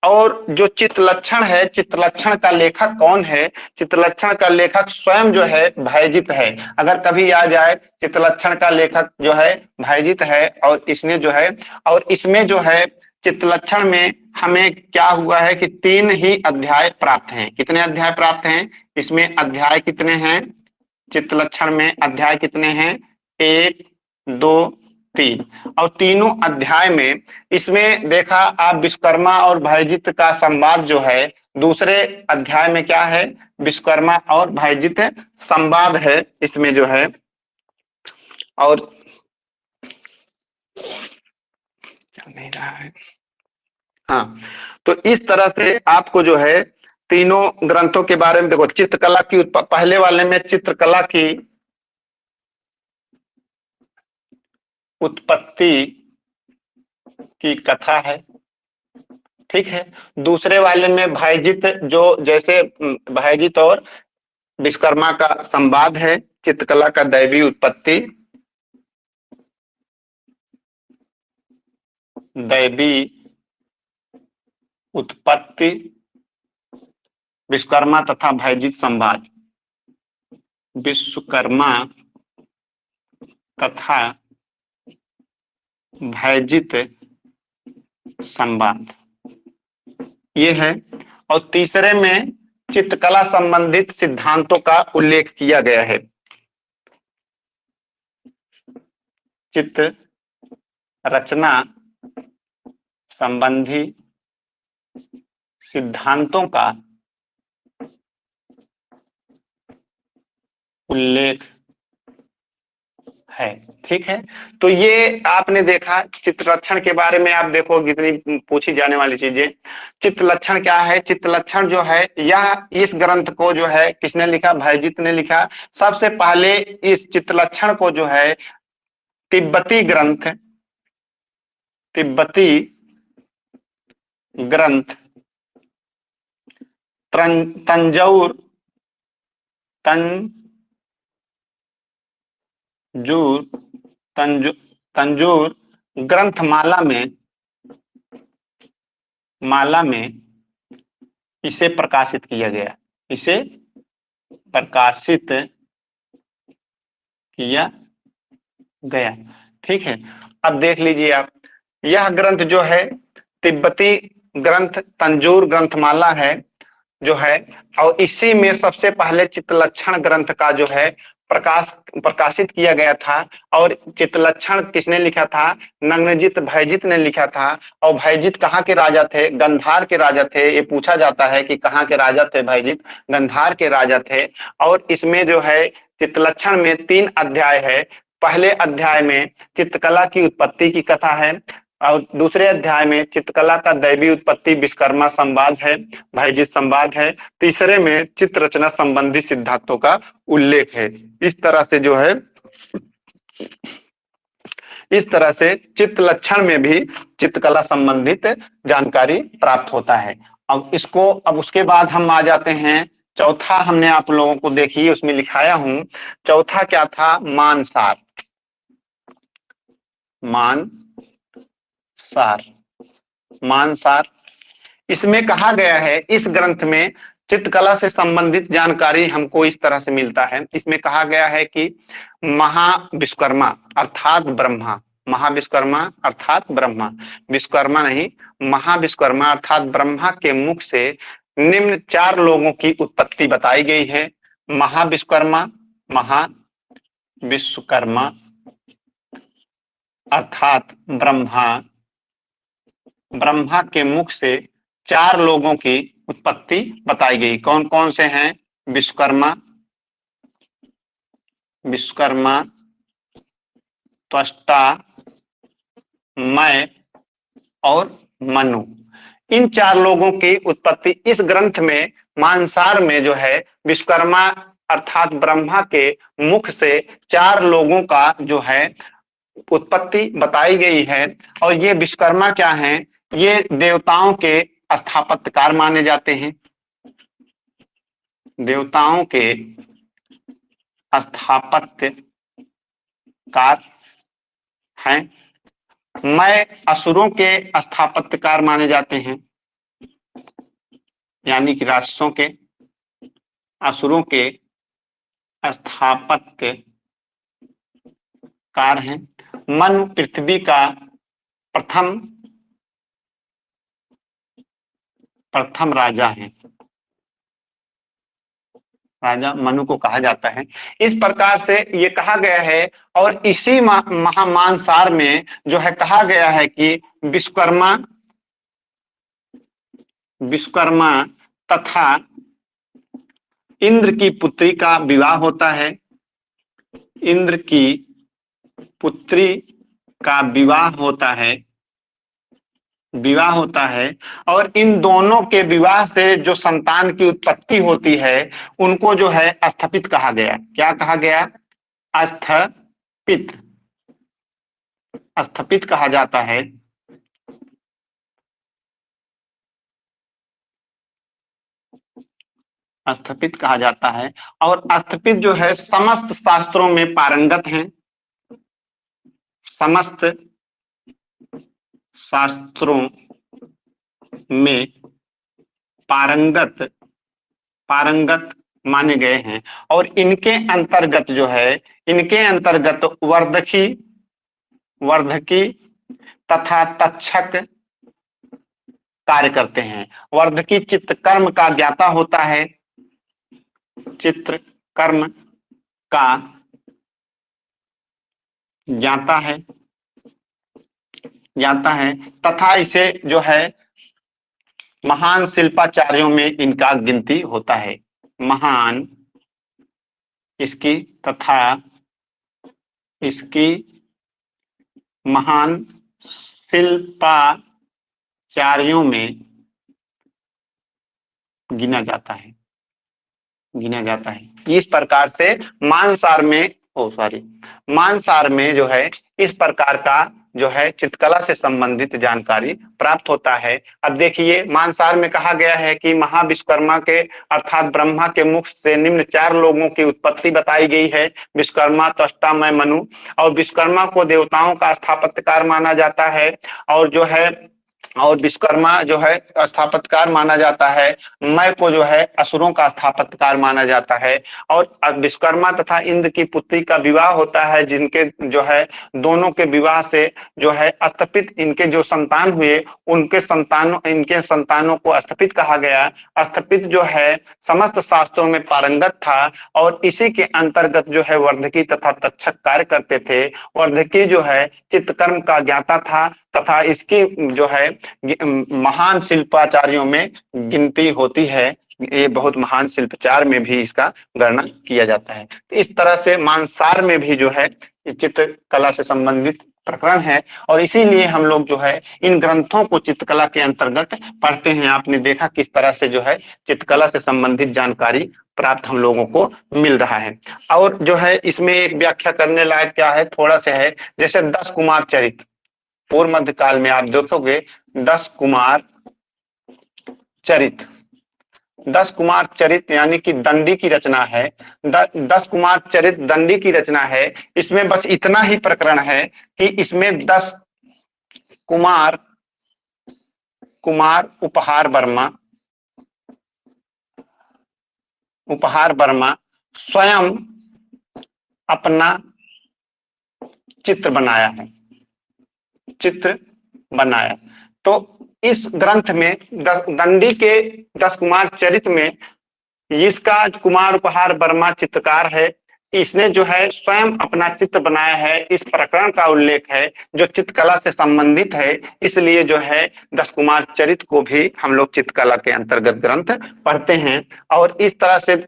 और जो चित्तलक्षण है, चित्तलक्षण का लेखक कौन है, चित्तलक्षण का लेखक स्वयं जो है भाईजीत है। अगर कभी आ जाए चित्तलक्षण का लेखक जो है भाईजीत है, और इसने जो है, और इसमें जो है चित्तलक्षण में हमें क्या हुआ है कि 3 ही अध्याय प्राप्त हैं। कितने अध्याय प्राप्त हैं, इसमें अध्याय कितने हैं, चित्तलक्षण में अध्याय कितने हैं, 1 2 3। और तीनों अध्याय में इसमें देखा आप विश्वकर्मा और भाईजीत का संवाद जो है, दूसरे अध्याय में क्या है, विश्वकर्मा और भाईजीत संवाद है इसमें जो है। और चल नहीं रहा है, हाँ। तो इस तरह से आपको जो है तीनों ग्रंथों के बारे में देखो, चित्रकला की पहले वाले में चित्रकला की उत्पत्ति की कथा है, ठीक है। दूसरे वाले में भाईजीत जो जैसे भाईजीत और विश्वकर्मा का संवाद है, चित्रकला का दैवी उत्पत्ति, विश्वकर्मा तथा भाईजीत संवाद, विश्वकर्मा तथा भाईजीत संवाद ये है। और तीसरे में चित्रकला संबंधित सिद्धांतों का उल्लेख किया गया है, चित्र रचना संबंधी सिद्धांतों का उल्लेख है, ठीक है। तो ये आपने देखा चित्रलक्षण के बारे में। आप देखो कितनी पूछी जाने वाली चीजें। चित्रलक्षण क्या है, चित्रलक्षण जो है यह इस ग्रंथ को जो है किसने लिखा, भाईजीत ने लिखा। सबसे पहले इस चित्रलक्षण को जो है तिब्बती ग्रंथ तंजूर ग्रंथमाला में इसे प्रकाशित किया गया, इसे प्रकाशित किया गया, ठीक है। अब देख लीजिए आप, यह ग्रंथ जो है तिब्बती ग्रंथ तंजूर ग्रंथमाला है जो है, और इसी में सबसे पहले चित्तलक्षण ग्रंथ का जो है प्रकाशित किया गया था। और चित्तलक्षण किसने लिखा था? नग्नजित भयजित ने लिखा था। और भयजित कहाँ के राजा थे? गंधार के राजा थे। ये पूछा जाता है कि कहाँ के राजा थे भयजित? गंधार के राजा थे। और इसमें जो है चित्तलक्षण में 3 अध्याय है। पहले अध्याय में चित्रकला की उत्पत्ति की कथा है, और दूसरे अध्याय में चित्रकला का दैवी उत्पत्ति विश्वकर्मा संवाद है, भयजित संवाद है। तीसरे में चित्र रचना संबंधी सिद्धांतों का उल्लेख है। इस तरह से जो है, इस तरह से चित्र लक्षण में भी चित्रकला संबंधित जानकारी प्राप्त होता है। अब उसके बाद हम आ जाते हैं चौथा। हमने आप लोगों को देखिए उसमें लिखाया हूं। चौथा क्या था? मानसार। मानसार इसमें कहा गया है, इस ग्रंथ में चित्रकला से संबंधित जानकारी हमको इस तरह से मिलता है। इसमें कहा गया है कि महाविश्वकर्मा अर्थात ब्रह्मा, महाविश्वकर्मा अर्थात ब्रह्मा, विश्वकर्मा नहीं, महाविश्वकर्मा अर्थात ब्रह्मा के मुख से निम्न 4 लोगों की उत्पत्ति बताई गई है। महाविश्वकर्मा अर्थात ब्रह्मा के मुख से 4 लोगों की उत्पत्ति बताई गई। कौन कौन से हैं? विश्वकर्मा, त्वष्टा, मैं और मनु। इन 4 लोगों की उत्पत्ति इस ग्रंथ में मानसार में जो है विश्वकर्मा अर्थात ब्रह्मा के मुख से 4 लोगों का जो है उत्पत्ति बताई गई है। और ये विश्वकर्मा क्या हैं? ये देवताओं के स्थापत्यकार माने जाते हैं। देवताओं के स्थापत्यकार हैं। मैं असुरों के स्थापत्यकार माने जाते हैं, यानी कि राक्षसों के, असुरों के स्थापत्यकार हैं। मनु पृथ्वी का प्रथम राजा है। राजा मनु को कहा जाता है। इस प्रकार से ये कहा गया है। और इसी महामानसार में जो है कहा गया है कि विश्वकर्मा तथा इंद्र की पुत्री का विवाह होता है। इंद्र की पुत्री का विवाह होता है। और इन दोनों के विवाह से जो संतान की उत्पत्ति होती है उनको जो है स्थपित कहा गया। क्या कहा गया? स्थपित कहा जाता है। स्थपित कहा जाता है। और स्थपित जो है समस्त शास्त्रों में पारंगत हैं। समस्त शास्त्रों में पारंगत माने गए हैं। और इनके अंतर्गत वर्धकी तथा तक्षक कार्य करते हैं। वर्धकी चित्रकर्म का ज्ञाता होता है। चित्रकर्म का ज्ञाता है तथा इसे जो है महान शिल्पाचार्यों में इनका गिनती होता है। इसकी महान शिल्पाचार्यों में गिना जाता है। इस प्रकार से मानसार में जो है इस प्रकार का जो है चित्रकला से संबंधित जानकारी प्राप्त होता है। अब देखिए मानसार में कहा गया है कि महाविश्वकर्मा के अर्थात ब्रह्मा के मुख से निम्न 4 लोगों की उत्पत्ति बताई गई है। विश्वकर्मा, त्वष्टा, मैं, मनु। और विश्वकर्मा को देवताओं का स्थापत्यकार माना जाता है। और जो है और विश्वकर्मा जो है स्थापत्यकार माना जाता है। मय को जो है असुरों का स्थापत्यकार माना जाता है। और विश्वकर्मा तथा इंद्र की पुत्री का विवाह होता है, जिनके जो है दोनों के विवाह से जो है अस्तपित इनके जो संतान हुए, इनके संतानों को अस्तपित कहा गया। अस्तपित जो है समस्त शास्त्रों में पारंगत था और इसी के अंतर्गत जो है वर्धकी तथा तक्षक कार्य करते थे। वर्धकी जो है चित्तकर्म का ज्ञाता था तथा इसकी जो है महान शिल्पाचार्यों में गिनती होती है। ये बहुत महान शिल्पचार में भी इसका गणना किया जाता है। इस तरह से मानसार में भी जो है चित्रकला से संबंधित प्रकरण है और इसीलिए हम लोग जो है इन ग्रंथों को चित्रकला के अंतर्गत पढ़ते हैं। आपने देखा किस तरह से जो है चित्रकला से संबंधित जानकारी प्राप्त हम लोगों को मिल रहा है। और जो है इसमें एक व्याख्या करने लायक क्या है, थोड़ा सा है, जैसे 10 कुमार चरित्र पूर्व मध्य काल में आप देखोगे 10 कुमार चरित्र, 10 कुमार चरित्र यानी कि दंडी की रचना है। 10 कुमार चरित्र दंडी की रचना है। इसमें बस इतना ही प्रकरण है कि इसमें 10 कुमार उपहार वर्मा स्वयं अपना चित्र बनाया। तो इस ग्रंथ में दंडी के 10 कुमार चरित्र में इसका कुमार उपहार वर्मा चित्रकार है, इसने जो है स्वयं अपना चित्र बनाया है। इस प्रकरण का उल्लेख है जो चित्रकला से संबंधित है, इसलिए जो है 10 कुमार चरित्र को भी हम लोग चित्रकला के अंतर्गत ग्रंथ पढ़ते हैं। और इस तरह से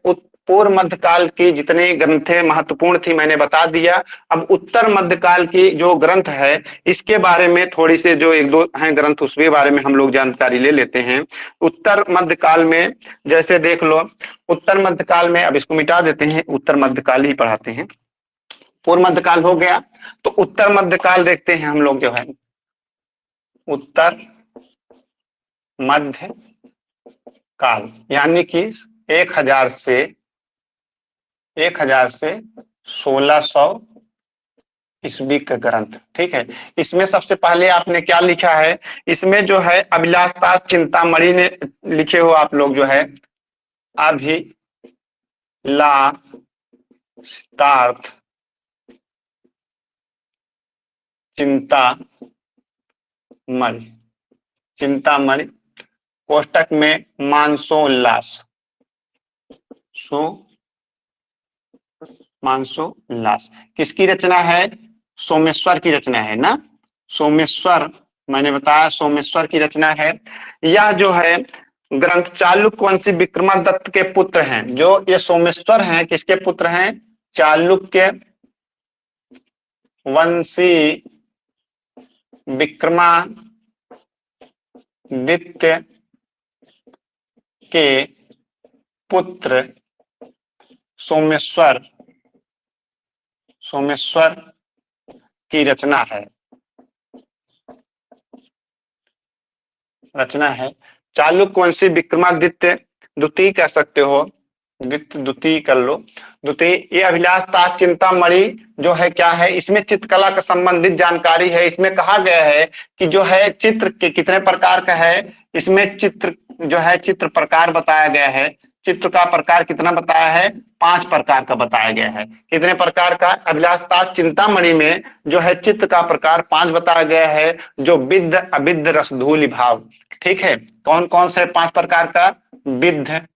पूर्व मध्यकाल की जितने ग्रंथें महत्वपूर्ण थी मैंने बता दिया। अब उत्तर मध्यकाल की जो ग्रंथ है इसके बारे में थोड़ी से जो एक दो हैं ग्रंथ उसके बारे में हम लोग जानकारी ले लेते हैं। उत्तर मध्यकाल में जैसे देख लो, उत्तर मध्यकाल में अब इसको मिटा देते हैं, उत्तर मध्यकाल ही पढ़ाते हैं। पूर्व मध्यकाल हो गया तो उत्तर मध्यकाल देखते हैं हम लोग जो है। उत्तर मध्य काल यानी कि 1000 से 1600 ईस्वी का ग्रंथ। ठीक है, इसमें सबसे पहले आपने क्या लिखा है, इसमें जो है अभिलाषताज चिंतामणि ने लिखे हो आप लोग जो है अभिलाषितार्थ चिंतामणि कोष्टक में मानसोल्लास किसकी रचना है, सोमेश्वर की रचना है ना। सोमेश्वर मैंने बताया सोमेश्वर की रचना है। यह जो है ग्रंथ चालुक्य वंशी विक्रमादित्य के पुत्र हैं। जो ये सोमेश्वर हैं किसके पुत्र हैं, चालुक्य वंशी विक्रमादित्य के पुत्र सोमेश्वर की रचना है। चालुक्य वंशी विक्रमादित्य द्वितीय कह सकते हो, द्वितीय कर लो, द्वितीय। ये अभिलाषताज चिंतामणि जो है क्या है, इसमें चित्रकला का संबंधित जानकारी है। इसमें कहा गया है कि जो है चित्र के कितने प्रकार का है, इसमें चित्र जो है चित्र प्रकार बताया गया है। चित्र का प्रकार कितना बताया है, 5 प्रकार का बताया गया है। कितने प्रकार का, अभिलाषताज चिंतामणि में जो है चित्र का प्रकार 5 बताया गया है, जो विद्ध अविद्ध रसधूलि भाव। ठीक है, कौन कौन से 5 प्रकार का, विद्ध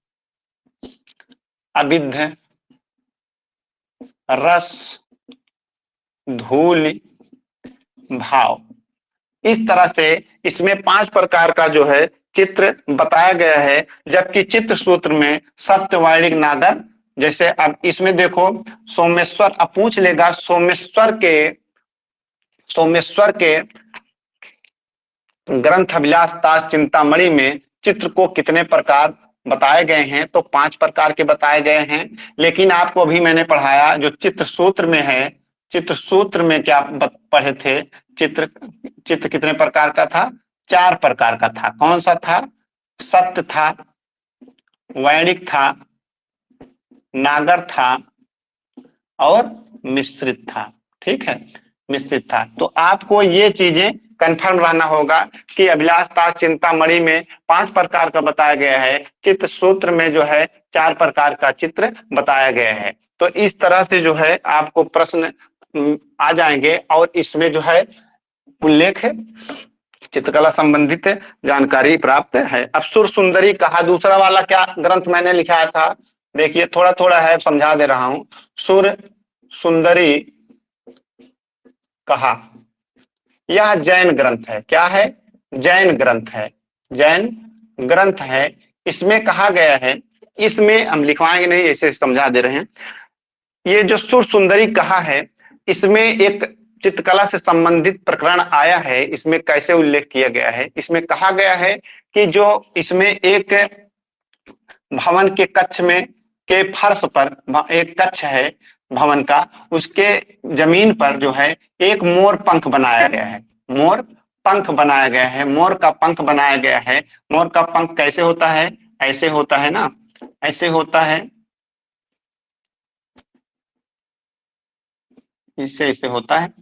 अविद्ध रस धूलि भाव। इस तरह से इसमें 5 प्रकार का जो है चित्र बताया गया है। जबकि चित्र सूत्र में सत्यवाणिक नागर, जैसे अब इसमें देखो सोमेश्वर, अब पूछ लेगा सोमेश्वर के ग्रंथ अभिलाषताज चिंतामणि में चित्र को कितने प्रकार बताए गए हैं, तो 5 प्रकार के बताए गए हैं। लेकिन आपको अभी मैंने पढ़ाया जो चित्र सूत्र में है, चित्र सूत्र में क्या पढ़े थे, चित्र कितने प्रकार का था, 4 प्रकार का था। कौन सा था, सत्य था, वैणिक था, नागर था और मिश्रित था। ठीक है, मिश्रित था। तो आपको ये चीजें कंफर्म रहना होगा कि अभिलाषता चिंतामणि में 5 प्रकार का बताया गया है, चित्त सूत्र में जो है 4 प्रकार का चित्र बताया गया है। तो इस तरह से जो है आपको प्रश्न आ जाएंगे और इसमें जो है उल्लेख है चित्रकला संबंधित जानकारी प्राप्त है। अब सुर सुंदरी कहा दूसरा वाला क्या ग्रंथ मैंने लिखाया था, देखिए थोड़ा थोड़ा है समझा दे रहा हूं। सुर सुंदरी कहा यह जैन ग्रंथ है। क्या है? जैन ग्रंथ है, जैन ग्रंथ है। इसमें कहा गया है, इसमें हम लिखवाएंगे नहीं, ऐसे समझा दे रहे हैं। ये जो सुर सुंदरी कहा है, इसमें एक चित्रकला से संबंधित प्रकरण आया है। इसमें कैसे उल्लेख किया गया है? इसमें कहा गया है कि जो इसमें एक भवन के कक्ष में के फर्श पर एक कक्ष है भवन का, उसके जमीन पर जो है एक मोर पंख बनाया गया है। मोर पंख बनाया गया है, मोर का पंख बनाया गया है। मोर का पंख कैसे होता है? ऐसे होता है ना, ऐसे होता है, इससे ऐसे होता है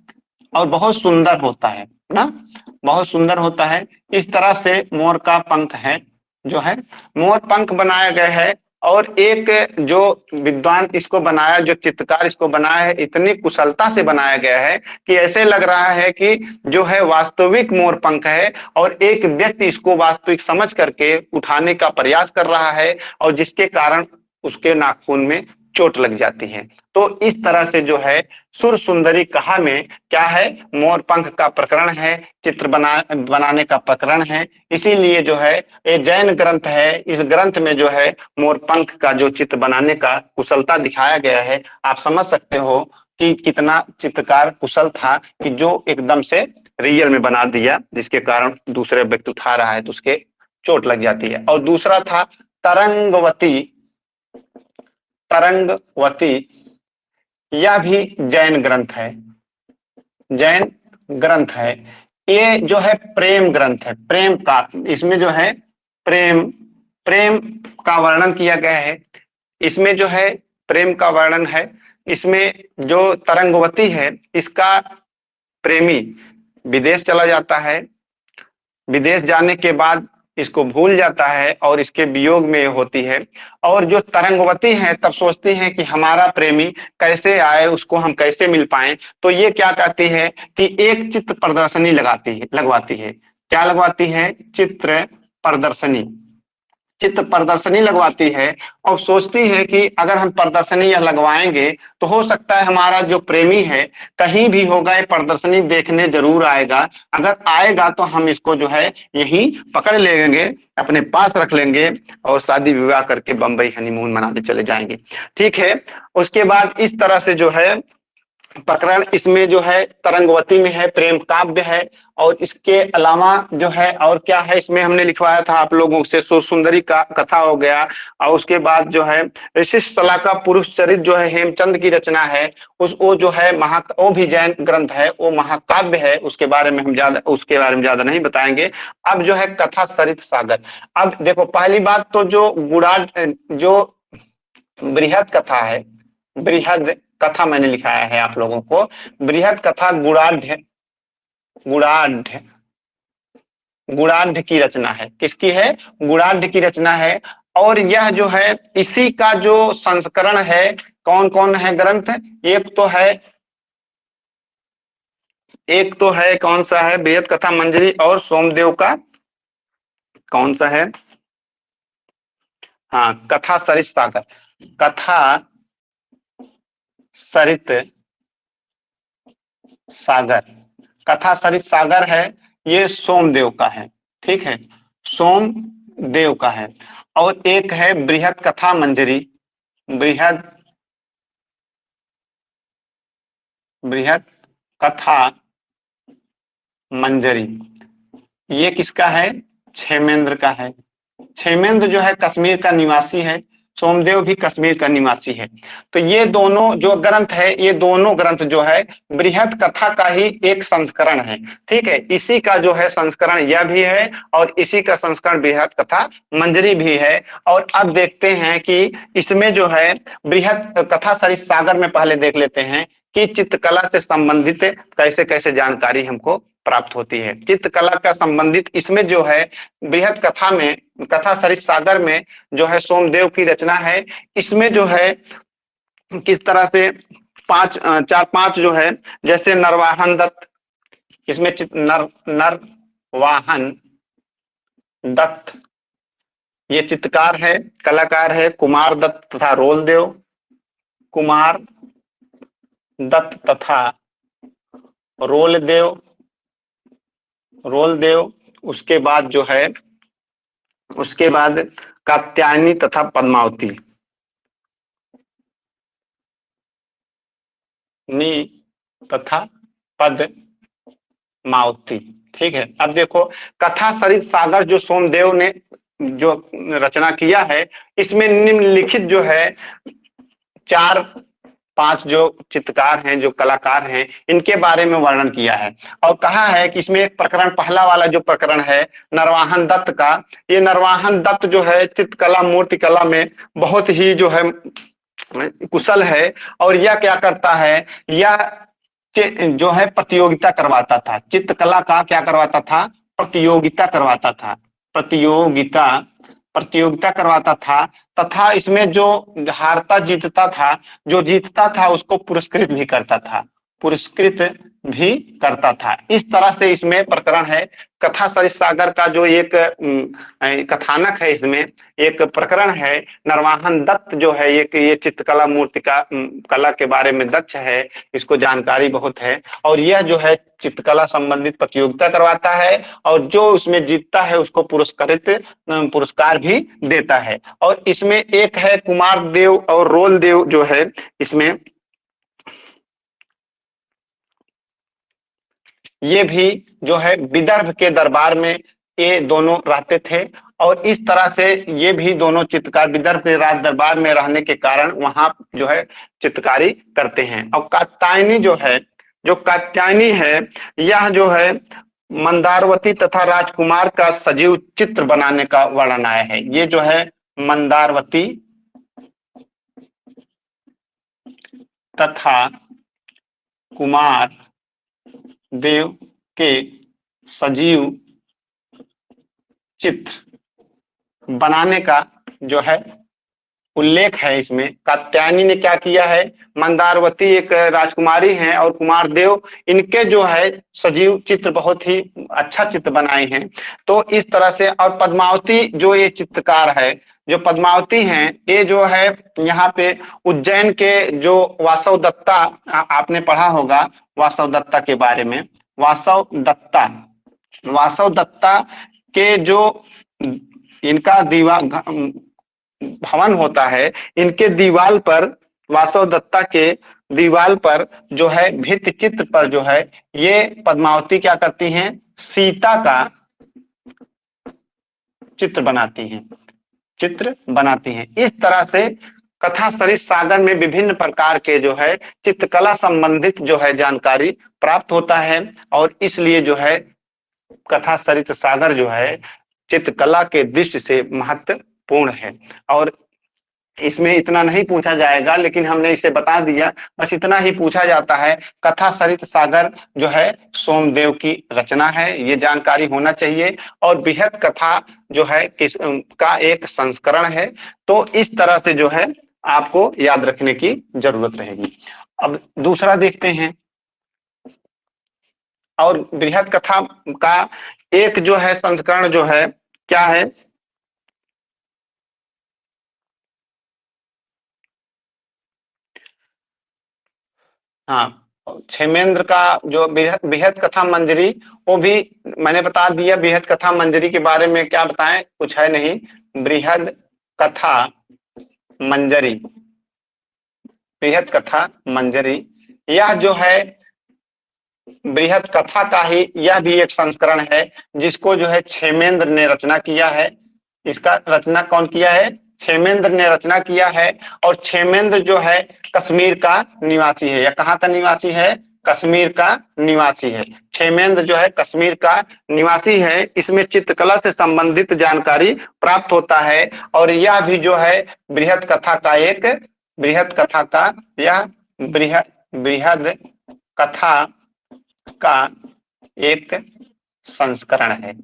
और बहुत सुंदर होता है ना, बहुत सुंदर होता है। इस तरह से मोर का पंख है, जो है मोर पंख बनाया गया है। और एक जो विद्वान इसको बनाया, जो चित्रकार इसको बनाया है, इतनी कुशलता से बनाया गया है कि ऐसे लग रहा है कि जो है वास्तविक मोर पंख है और एक व्यक्ति इसको वास्तविक समझ करके उठाने का प्रयास कर रहा है और जिसके कारण उसके नाखून में चोट लग जाती है। तो इस तरह से जो है सुर सुंदरी कहा में क्या है, मोर पंख का प्रकरण है, चित्र बनाने का प्रकरण है। इसीलिए जो है ये जैन ग्रंथ है। इस ग्रंथ में जो है मोर पंख का जो चित्र बनाने का कुशलता दिखाया गया है। आप समझ सकते हो कि कितना चित्रकार कुशल था कि जो एकदम से रियल में बना दिया, जिसके कारण दूसरे व्यक्ति उठा रहा है तो उसके चोट लग जाती है। और दूसरा था तरंगवती, तरंगवती यह भी जैन ग्रंथ है, जैन ग्रंथ है। ये जो है प्रेम ग्रंथ है, प्रेम का, इसमें जो है प्रेम प्रेम का वर्णन किया गया है। इसमें जो है प्रेम का वर्णन है। इसमें जो तरंगवती है, इसका प्रेमी विदेश चला जाता है, विदेश जाने के बाद इसको भूल जाता है और इसके वियोग में होती है। और जो तरंगवती है तब सोचती हैं कि हमारा प्रेमी कैसे आए, उसको हम कैसे मिल पाए। तो ये क्या कहती है कि एक चित्र प्रदर्शनी लगवाती है। क्या लगवाती है? चित्र प्रदर्शनी, चित्र प्रदर्शनी लगवाती है और सोचती है कि अगर हम प्रदर्शनी यह लगवाएंगे तो हो सकता है हमारा जो प्रेमी है कहीं भी होगा, ये प्रदर्शनी देखने जरूर आएगा। अगर आएगा तो हम इसको जो है यहीं पकड़ लेंगे, अपने पास रख लेंगे और शादी विवाह करके बंबई हनीमून मनाने चले जाएंगे। ठीक है। उसके बाद इस तरह से जो है प्रकरण इसमें जो है तरंगवती में है, प्रेम काव्य है। और इसके अलावा जो है और क्या है, इसमें हमने लिखवाया था आप लोगों से सुर सुंदरी का कथा हो गया। और उसके बाद जो है ऋषिशला का पुरुष चरित्र जो है हेमचंद की रचना है, वो जो है वो भी जैन ग्रंथ है, वो महाकाव्य है। उसके बारे में हम ज्यादा नहीं बताएंगे। अब जो है कथा सरित सागर। अब देखो पहली बात तो जो जो बृहद कथा है, बृहद कथा मैंने लिखाया है आप लोगों को। बृहद कथा गुणाढ़ गुणाढ़ गुणाढ़ की रचना है। किसकी है? गुणाढ़ की रचना है। और यह जो है इसी का जो संस्करण है, कौन कौन है ग्रंथ? एक तो है कौन सा है? बृहद कथा मंजरी और सोमदेव का कौन सा है? हाँ, कथा सरित सागर, कथा सरित सागर, कथा सरित सागर है। ये सोमदेव का है, ठीक है, सोमदेव का है। और एक है बृहद कथा मंजरी, बृहद बृहद कथा मंजरी, ये किसका है? क्षेमेंद्र का है। क्षेमेंद्र जो है कश्मीर का निवासी है, सोमदेव भी कश्मीर का निवासी है। तो ये दोनों जो ग्रंथ है, ये दोनों ग्रंथ जो है बृहद कथा का ही एक संस्करण है। ठीक है, इसी का जो है संस्करण यह भी है और इसी का संस्करण बृहद कथा मंजरी भी है। और अब देखते हैं कि इसमें जो है बृहद कथा सरित सागर में पहले देख लेते हैं कि चित्रकला से संबंधित कैसे कैसे जानकारी हमको प्राप्त होती है। चित्रकला का संबंधित इसमें जो है बृहद कथा में, कथा सरित सागर में जो है सोमदेव की रचना है। इसमें जो है किस तरह से चार पांच जो है, जैसे नरवाहन दत्त, इसमें नरवाहन दत्त ये चित्रकार है, कलाकार है। कुमार दत्त तथा रोलदेव, कुमार दत्त तथा रोलदेव, उसके बाद जो है, उसके बाद कात्यायनी तथा पद्मावती नी तथा पद्मावती। ठीक है, अब देखो कथा सरित सागर जो सोमदेव ने जो रचना किया है, इसमें निम्नलिखित जो है चार पांच जो चित्रकार हैं, जो कलाकार हैं, इनके बारे में वर्णन किया है और कहा है कि इसमें एक प्रकरण, पहला वाला जो प्रकरण है नरवाहन दत्त का, ये नरवाहन दत्त जो है चित्रकला मूर्ति कला में बहुत ही जो है कुशल है। और यह क्या करता है, यह जो है प्रतियोगिता करवाता था, चित्रकला का क्या करवाता था, प्रतियोगिता करवाता था, प्रतियोगिता करवाता था तथा इसमें जो हारता जीतता था, जो जीतता था उसको पुरस्कृत भी करता था, इस तरह से इसमें प्रकरण है। कथा सरित सागर का जो एक कथानक है, इसमें एक प्रकरण है। नरवाहन दत्त जो है ये चित्रकला मूर्ति का कला के बारे में दक्ष है, इसको जानकारी बहुत है और यह जो है चित्रकला संबंधित प्रतियोगिता करवाता है और जो उसमें जीतता है उसको पुरस्कार भी देता है। और इसमें एक है कुमार देव और रोल देव जो है, इसमें ये भी जो है विदर्भ के दरबार में ये दोनों रहते थे और इस तरह से ये भी दोनों चित्रकार विदर्भ के राज दरबार में रहने के कारण वहां जो है चित्रकारी करते हैं। और कात्यायनी जो है, जो कात्यायनी है, यह जो है मंदारवती तथा राजकुमार का सजीव चित्र बनाने का वर्णन आया है। ये जो है मंदारवती तथा कुमार देव के सजीव चित्र बनाने का जो है उल्लेख है इसमें। कात्यायनी ने क्या किया है, मंदारवती एक राजकुमारी हैं और कुमार देव इनके जो है सजीव चित्र बहुत ही अच्छा चित्र बनाए हैं। तो इस तरह से, और पद्मावती जो ये चित्रकार है, जो पद्मावती हैं, ये जो है यहाँ पे उज्जैन के जो वासव दत्ता, आपने पढ़ा होगा वासव दत्ता के बारे में। वासव दत्ता के जो इनका भवन होता है, इनके दीवाल पर, वासव दत्ता के दीवाल पर जो है भित्ति चित्र पर जो है ये पद्मावती क्या करती हैं, सीता का चित्र बनाती हैं। इस तरह से कथा सरित सागर में विभिन्न प्रकार के जो है चित्रकला संबंधित जो है जानकारी प्राप्त होता है और इसलिए जो है कथा सरित सागर जो है चित्रकला के दृष्टि से महत्वपूर्ण है। और इसमें इतना नहीं पूछा जाएगा, लेकिन हमने इसे बता दिया, बस इतना ही पूछा जाता है कथा सरित सागर जो है सोमदेव की रचना है, ये जानकारी होना चाहिए। और बृहद कथा जो है किस का एक संस्करण है। तो इस तरह से जो है आपको याद रखने की जरूरत रहेगी। अब दूसरा देखते हैं, और बृहद कथा का एक जो है संस्करण जो है क्या है, हाँ, क्षेमेंद्र का जो बृहद कथा मंजरी, वो भी मैंने बता दिया। बृहद कथा मंजरी के बारे में क्या बताएं, कुछ है नहीं। बृहद कथा मंजरी, बृहद कथा मंजरी, यह जो है बृहद कथा का ही यह भी एक संस्करण है जिसको जो है क्षेमेंद्र ने रचना किया है। इसका रचना कौन किया है, क्षेमेंद्र ने रचना किया है। और क्षेमेंद्र जो है कश्मीर का निवासी है, या कहाँ का निवासी है, कश्मीर का निवासी है। क्षेमेंद्र जो है कश्मीर का निवासी है। इसमें चित्रकला से संबंधित जानकारी प्राप्त होता है और यह भी जो है बृहद कथा का एक, बृहद कथा का यह बृहद कथा का एक संस्करण है।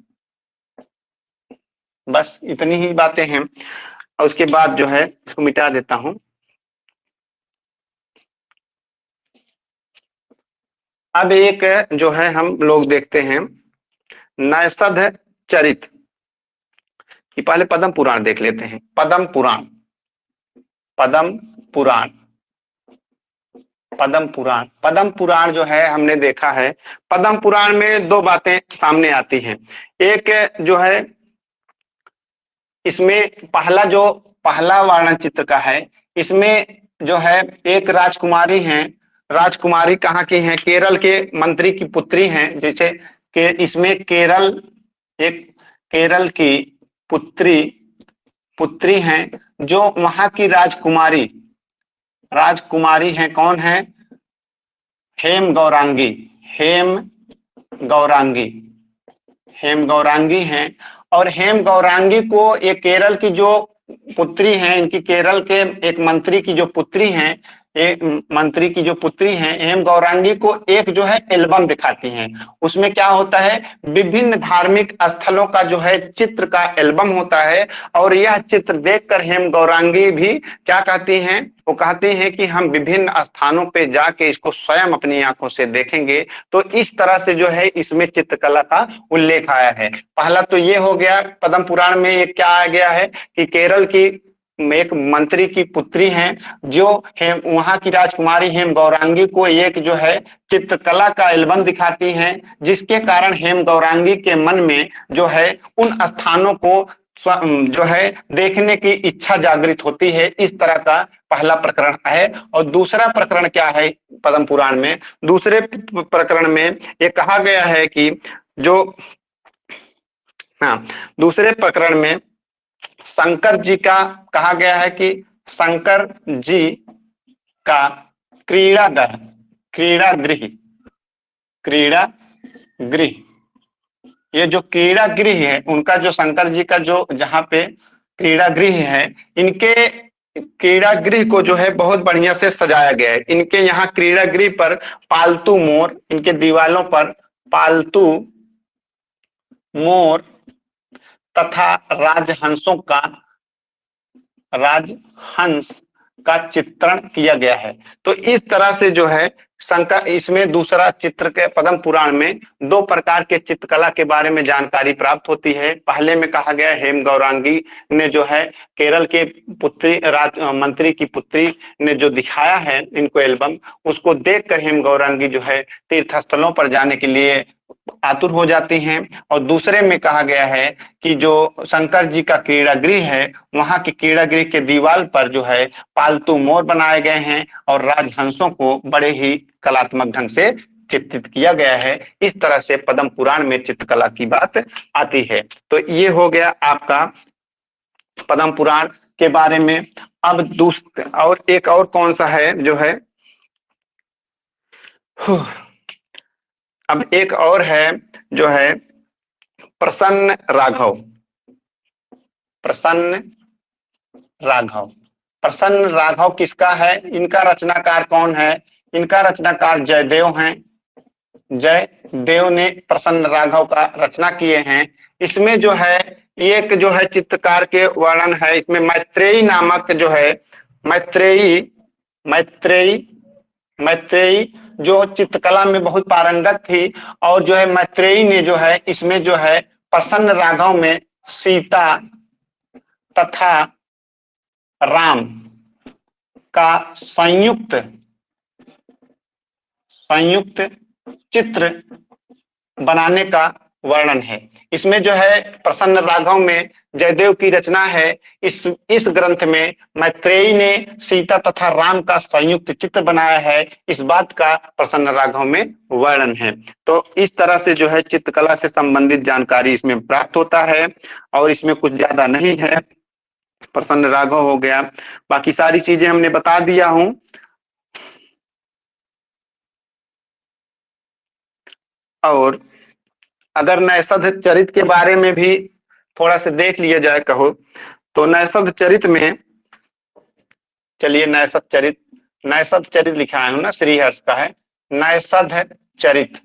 बस इतनी ही बातें हैं और उसके बाद जो है इसको मिटा देता हूं। अब एक जो है हम लोग देखते हैं नैषध चरित कि पहले पद्म पुराण देख लेते हैं। पद्म पुराण, पद्म पुराण, पद्म पुराण, पद्म पुराण जो है हमने देखा है। पद्म पुराण में दो बातें सामने आती हैं। एक जो है इसमें पहला वर्णन चित्र का है। इसमें जो है एक राजकुमारी हैं। राजकुमारी कहाँ की हैं? केरल के मंत्री की पुत्री हैं। जैसे कि इसमें एक केरल की पुत्री पुत्री हैं जो वहां की राजकुमारी राजकुमारी हैं। कौन है? हेम गौरांगी। हेम गौरांगी, हेम गौरांगी हैं। और हेम गौरांगी को ये केरल की जो पुत्री हैं, इनकी केरल के एक मंत्री की जो पुत्री हैं, एक मंत्री की जो पुत्री हैं, हेम गौरांगी को एक जो है एल्बम दिखाती हैं। उसमें क्या होता है? विभिन्न धार्मिक स्थलों का जो है चित्र का एल्बम होता है। और यह चित्र देखकर हेम गौरांगी भी क्या कहती हैं? वो कहती हैं कि हम विभिन्न स्थानों पे जाके इसको स्वयं अपनी आंखों से देखेंगे। तो इस तरह से जो है इसमें चित्रकला का उल्लेख आया है। पहला तो ये हो गया। पद्म पुराण में ये क्या आ गया है कि केरल की एक मंत्री की पुत्री हैं जो वहां की राजकुमारी हेम गौरांगी को एक जो है चित्रकला का एल्बम दिखाती हैं, जिसके कारण हेम गौरांगी के मन में जो है उन स्थानों को जो है देखने की इच्छा जागृत होती है। इस तरह का पहला प्रकरण है। और दूसरा प्रकरण क्या है पद्म पुराण में? दूसरे प्रकरण में ये कहा गया है कि जो हाँ, दूसरे प्रकरण में शंकर जी का कहा गया है कि शंकर जी का क्रीड़ागृह क्रीड़ा गृह क्रीड़ा गृह ये जो क्रीड़ा गृह है उनका, जो शंकर जी का जो जहाँ पे क्रीड़ा गृह है, इनके क्रीड़ा गृह को जो है बहुत बढ़िया से सजाया गया है। इनके यहाँ क्रीड़ा गृह पर पालतू मोर, इनके दीवालों पर पालतू मोर तथा राजहंस का चित्रण किया गया है। तो इस तरह से जो है शंकर, इसमें दूसरा चित्र के पद्म पुराण में दो प्रकार के चित्रकला के बारे में जानकारी प्राप्त होती है। पहले में कहा गया हेम गौरांगी ने जो है केरल के मंत्री की पुत्री ने जो दिखाया है इनको एल्बम, उसको देखकर हेम गौरांगी जो है तीर्थ स्थलों पर जाने के लिए आतुर हो जाती हैं। और दूसरे में कहा गया है कि जो शंकर जी का क्रीड़ा गृह है, वहां के क्रीड़ा गृह के दीवार पर जो है पालतू मोर बनाए गए हैं और राजहंसों को बड़े ही कलात्मक ढंग से चित्रित किया गया है। इस तरह से पद्म पुराण में चित्रकला की बात आती है। तो ये हो गया आपका पद्म पुराण के बारे में। अब और एक और कौन सा है जो है, अब एक और है जो है प्रसन्न राघव। प्रसन्न राघव, प्रसन्न राघव किसका है? इनका रचनाकार कौन है? इनका रचनाकार जयदेव हैं। जयदेव ने प्रसन्न राघव का रचना किए हैं। इसमें जो है एक जो है चित्रकार के वर्णन है। इसमें मैत्रेयी नामक जो है मैत्रेयी मैत्रेयी मैत्रेयी जो चित्रकला में बहुत पारंगत थी। और जो है मैत्रेयी ने जो है इसमें जो है प्रसन्न राघव में सीता तथा राम का संयुक्त चित्र बनाने का वर्णन है। इसमें जो है प्रसन्न राघव में जयदेव की रचना है। इस ग्रंथ में मैत्रेयी ने सीता तथा राम का संयुक्त चित्र बनाया है। इस बात का प्रसन्न राघव में वर्णन है। तो इस तरह से जो है चित्रकला से संबंधित जानकारी इसमें प्राप्त होता है और इसमें कुछ ज्यादा नहीं है। प्रसन्न राघव हो गया, बाकी सारी चीजें हमने बता दिया हूं। और अगर नैषध चरित के बारे में भी थोड़ा सा देख लिया जाए कहो तो नैषध चरित में, चलिए नैषध चरित लिखा है ना, श्रीहर्ष का है नैषध चरित।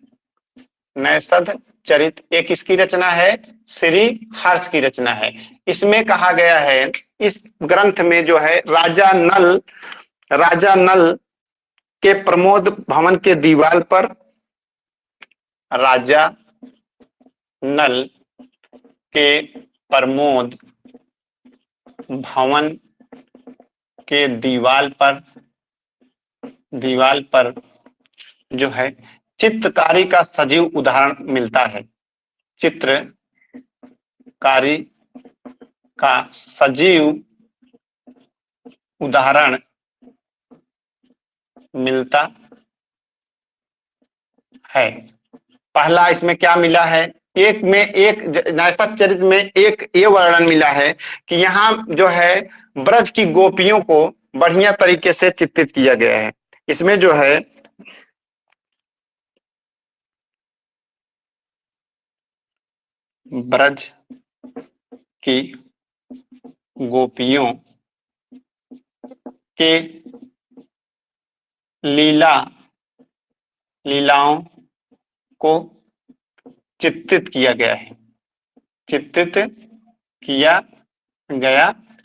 नैषध चरित एक किसकी रचना है? श्री हर्ष की रचना है। इसमें कहा गया है, इस ग्रंथ में जो है राजा नल के प्रमोद भवन के दीवार पर, राजा नल के प्रमोद भवन के दीवार पर जो है चित्रकारी का सजीव उदाहरण मिलता है। चित्रकारी का सजीव उदाहरण मिलता है। पहला इसमें क्या मिला है? एक नैषध चरित में एक ये वर्णन मिला है कि यहाँ जो है ब्रज की गोपियों को बढ़िया तरीके से चित्रित किया गया है। इसमें जो है ब्रज की गोपियों के लीलाओं को चित्रित किया गया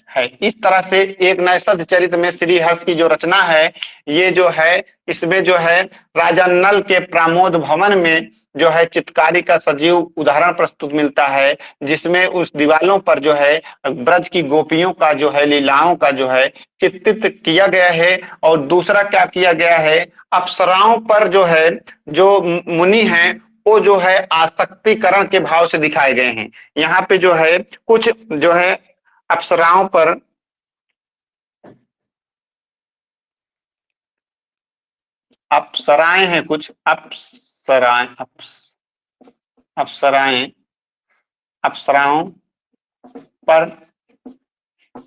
है। इस तरह से एक नैषध चरित में श्री हर्ष की जो रचना है, ये जो है इसमें जो है राजा नल के प्रमोद भवन में जो है चित्रकारी का सजीव उदाहरण प्रस्तुत मिलता है, जिसमें उस दीवालों पर जो है ब्रज की गोपियों का जो है लीलाओं का जो है चित्रित किया गया है। और दूसरा क्या किया गया है? अप्सराओं पर जो है जो मुनि हैं वो जो है आसक्तिकरण के भाव से दिखाए गए हैं। यहाँ पे जो है कुछ जो है अप्सराओं पर अप्सराएं हैं, कुछ अप्सराओं पर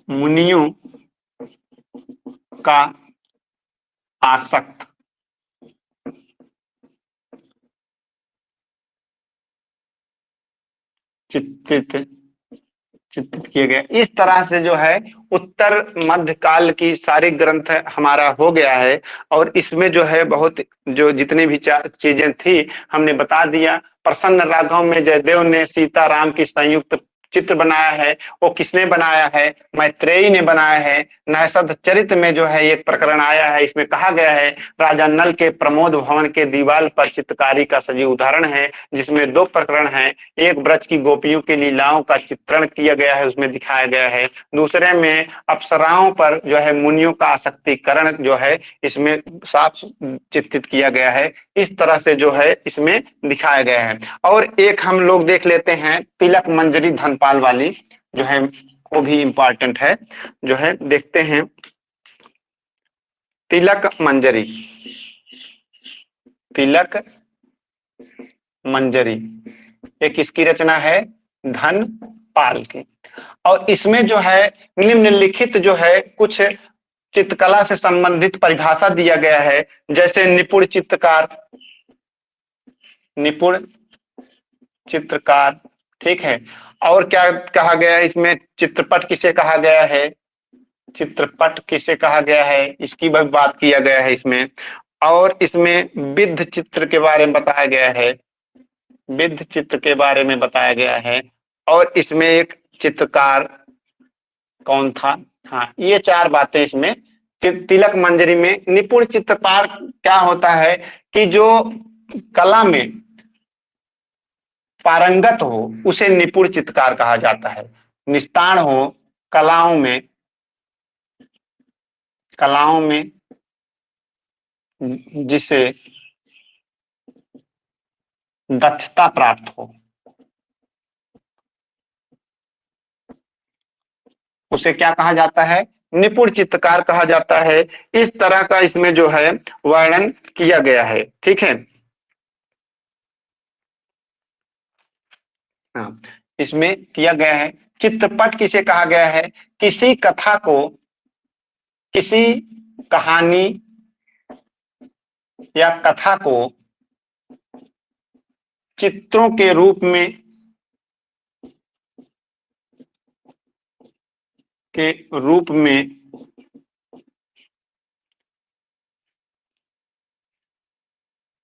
मुनियों का आसक्त चित्रित किया गया। इस तरह से जो है उत्तर मध्यकाल की सारी ग्रंथ हमारा हो गया है। और इसमें जो है बहुत जो जितनी भी चीजें थी हमने बता दिया। प्रसन्न राघव में जयदेव ने सीता राम की संयुक्त चित्र बनाया है, वो किसने बनाया है? मैत्रेयी ने बनाया है। नैषध चरित में जो है एक प्रकरण आया है, इसमें कहा गया है राजा नल के प्रमोद भवन के दीवार पर चित्रकारी का सजीव उदाहरण है, जिसमें दो प्रकरण हैं। एक ब्रज की गोपियों की लीलाओं का चित्रण किया गया है, उसमें दिखाया गया है। दूसरे में अप्सराओं पर जो है मुनियों का आसक्तिकरण जो है इसमें साफ चित्रित किया गया है। इस तरह से जो है इसमें दिखाया गया है। और एक हम लोग देख लेते हैं तिलक मंजरी धनपाल वाली, जो है वो भी इंपॉर्टेंट है, जो है देखते हैं। तिलक मंजरी एक किसकी रचना है? धनपाल की। और इसमें जो है निम्नलिखित जो है कुछ चित्रकला से संबंधित परिभाषा दिया गया है, जैसे निपुण चित्रकार, ठीक है। और क्या कहा गया है इसमें? चित्रपट किसे कहा गया है? इसकी भी बात किया गया है इसमें। और इसमें विद्ध चित्र के बारे में बताया गया है। और इसमें एक चित्रकार कौन था? हाँ, ये चार बातें इसमें। तिलक मंजरी में निपुण चित्रकार क्या होता है कि जो कला में पारंगत हो उसे निपुण चित्रकार कहा जाता है। निष्णात हो कलाओं में जिसे दक्षता प्राप्त हो उसे क्या कहा जाता है? निपुण चित्रकार कहा जाता है। इस तरह का इसमें जो है वर्णन किया गया है, ठीक है। हाँ, इसमें किया गया है। चित्रपट किसे कहा गया है? किसी कथा को, किसी कहानी या कथा को चित्रों के रूप में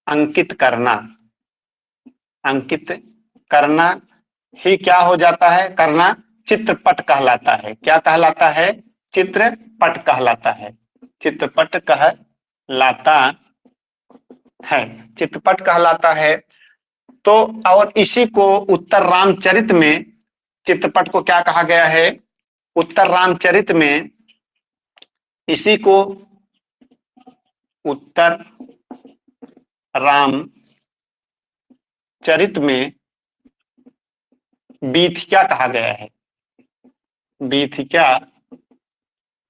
अंकित करना अंकित करना ही क्या हो जाता है, करना चित्रपट कहलाता है। क्या कहलाता है, चित्रपट कहलाता है, चित्रपट कहलाता है, चित्रपट कहलाता है। तो और इसी को उत्तर रामचरित में चित्रपट को क्या कहा गया है, उत्तर रामचरित में इसी को उत्तर रामचरित में बीथिका कहा गया है, बीथिका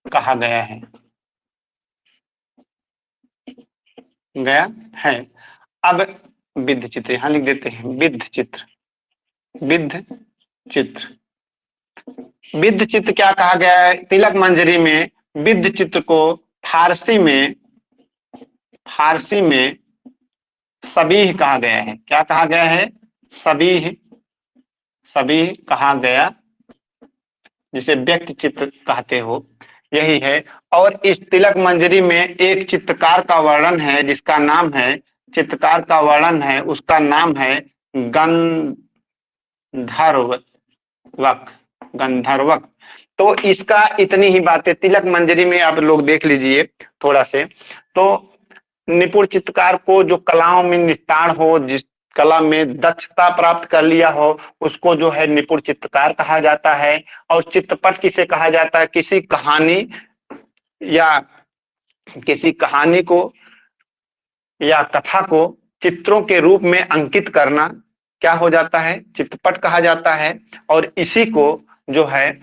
कहा गया है, गया है। अब विद्ध चित्र यहां लिख देते हैं, विद्ध चित्र, विद्ध चित्र, विद्ध चित्र क्या कहा गया है, तिलक मंजरी में विद्ध चित्र को फारसी में, फारसी में सबीह कहा गया है। क्या कहा गया है, सबीह, सबीह कहा गया, जिसे व्यक्ति चित्र कहते हो, यही है। और इस तिलक मंजरी में एक चित्रकार का वर्णन है, जिसका नाम है, चित्रकार का वर्णन है, उसका नाम है गंधर्वक, गंधर्वक। तो इसका इतनी ही बातें तिलक मंजरी में आप लोग देख लीजिए थोड़ा से। तो निपुण चित्रकार को जो कलाओं में निष्णात हो, जिस कला में दक्षता प्राप्त कर लिया हो, उसको जो है निपुण चित्रकार कहा जाता है। और चित्रपट किसे कहा जाता है, किसी कहानी या किसी कहानी को या कथा को चित्रों के रूप में अंकित करना क्या हो जाता है, चित्रपट कहा जाता है। और इसी को जो है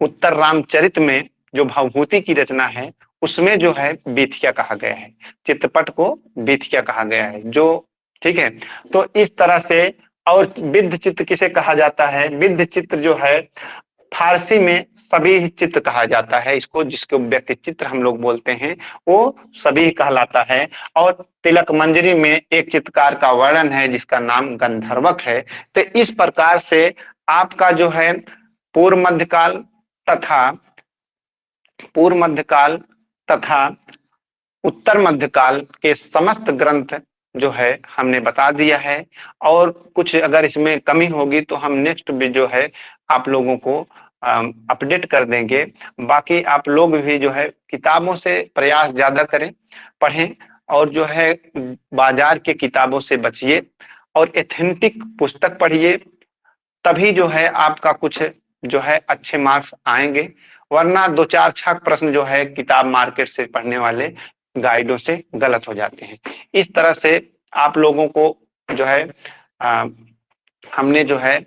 उत्तर रामचरित में जो भवभूति की रचना है, उसमें जो है बीथिका कहा गया है, चित्रपट को बीथिका कहा गया है, जो ठीक है। तो इस तरह से। और विद्ध चित्र किसे कहा जाता है, विद्ध चित्र जो है फारसी में सभी चित्र कहा जाता है इसको, जिसको व्यक्ति चित्र हम लोग बोलते हैं, वो सभी कहलाता है। और तिलक मंजरी में एक चित्रकार का वर्णन है, जिसका नाम गंधर्वक है। तो इस प्रकार से आपका जो है पूर्व मध्यकाल तथा, पूर्व मध्यकाल तथा उत्तर मध्यकाल के समस्त ग्रंथ जो है हमने बता दिया है। और कुछ अगर इसमें कमी होगी तो हम नेक्स्ट भी जो है आप लोगों को अपडेट कर देंगे। बाकी आप लोग भी जो है किताबों से प्रयास ज्यादा करें, पढ़ें, और जो है बाजार के किताबों से बचिए और एथेंटिक पुस्तक पढ़िए, तभी जो है आपका कुछ जो है अच्छे मार्क्स आएंगे। वरना दो चार छह प्रश्न जो है किताब मार्केट से पढ़ने वाले गाइडों से गलत हो जाते हैं। इस तरह से आप लोगों को जो है हमने जो है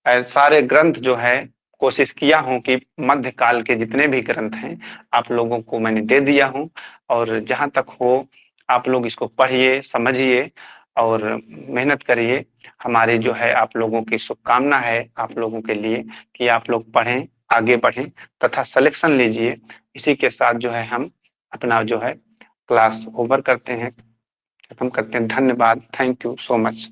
सारे ग्रंथ जो है कोशिश किया हूं कि मध्यकाल के जितने भी ग्रंथ हैं आप लोगों को मैंने दे दिया हूं। और जहां तक हो आप लोग इसको पढ़िए, समझिए और मेहनत करिए। हमारी जो है आप लोगों की शुभकामना है आप लोगों के लिए कि आप लोग पढ़ें, आगे बढ़ें तथा सिलेक्शन लीजिए। इसी के साथ जो है हम अपना जो है क्लास ओवर करते हैं, खत्म करते हैं। धन्यवाद, थैंक यू सो मच।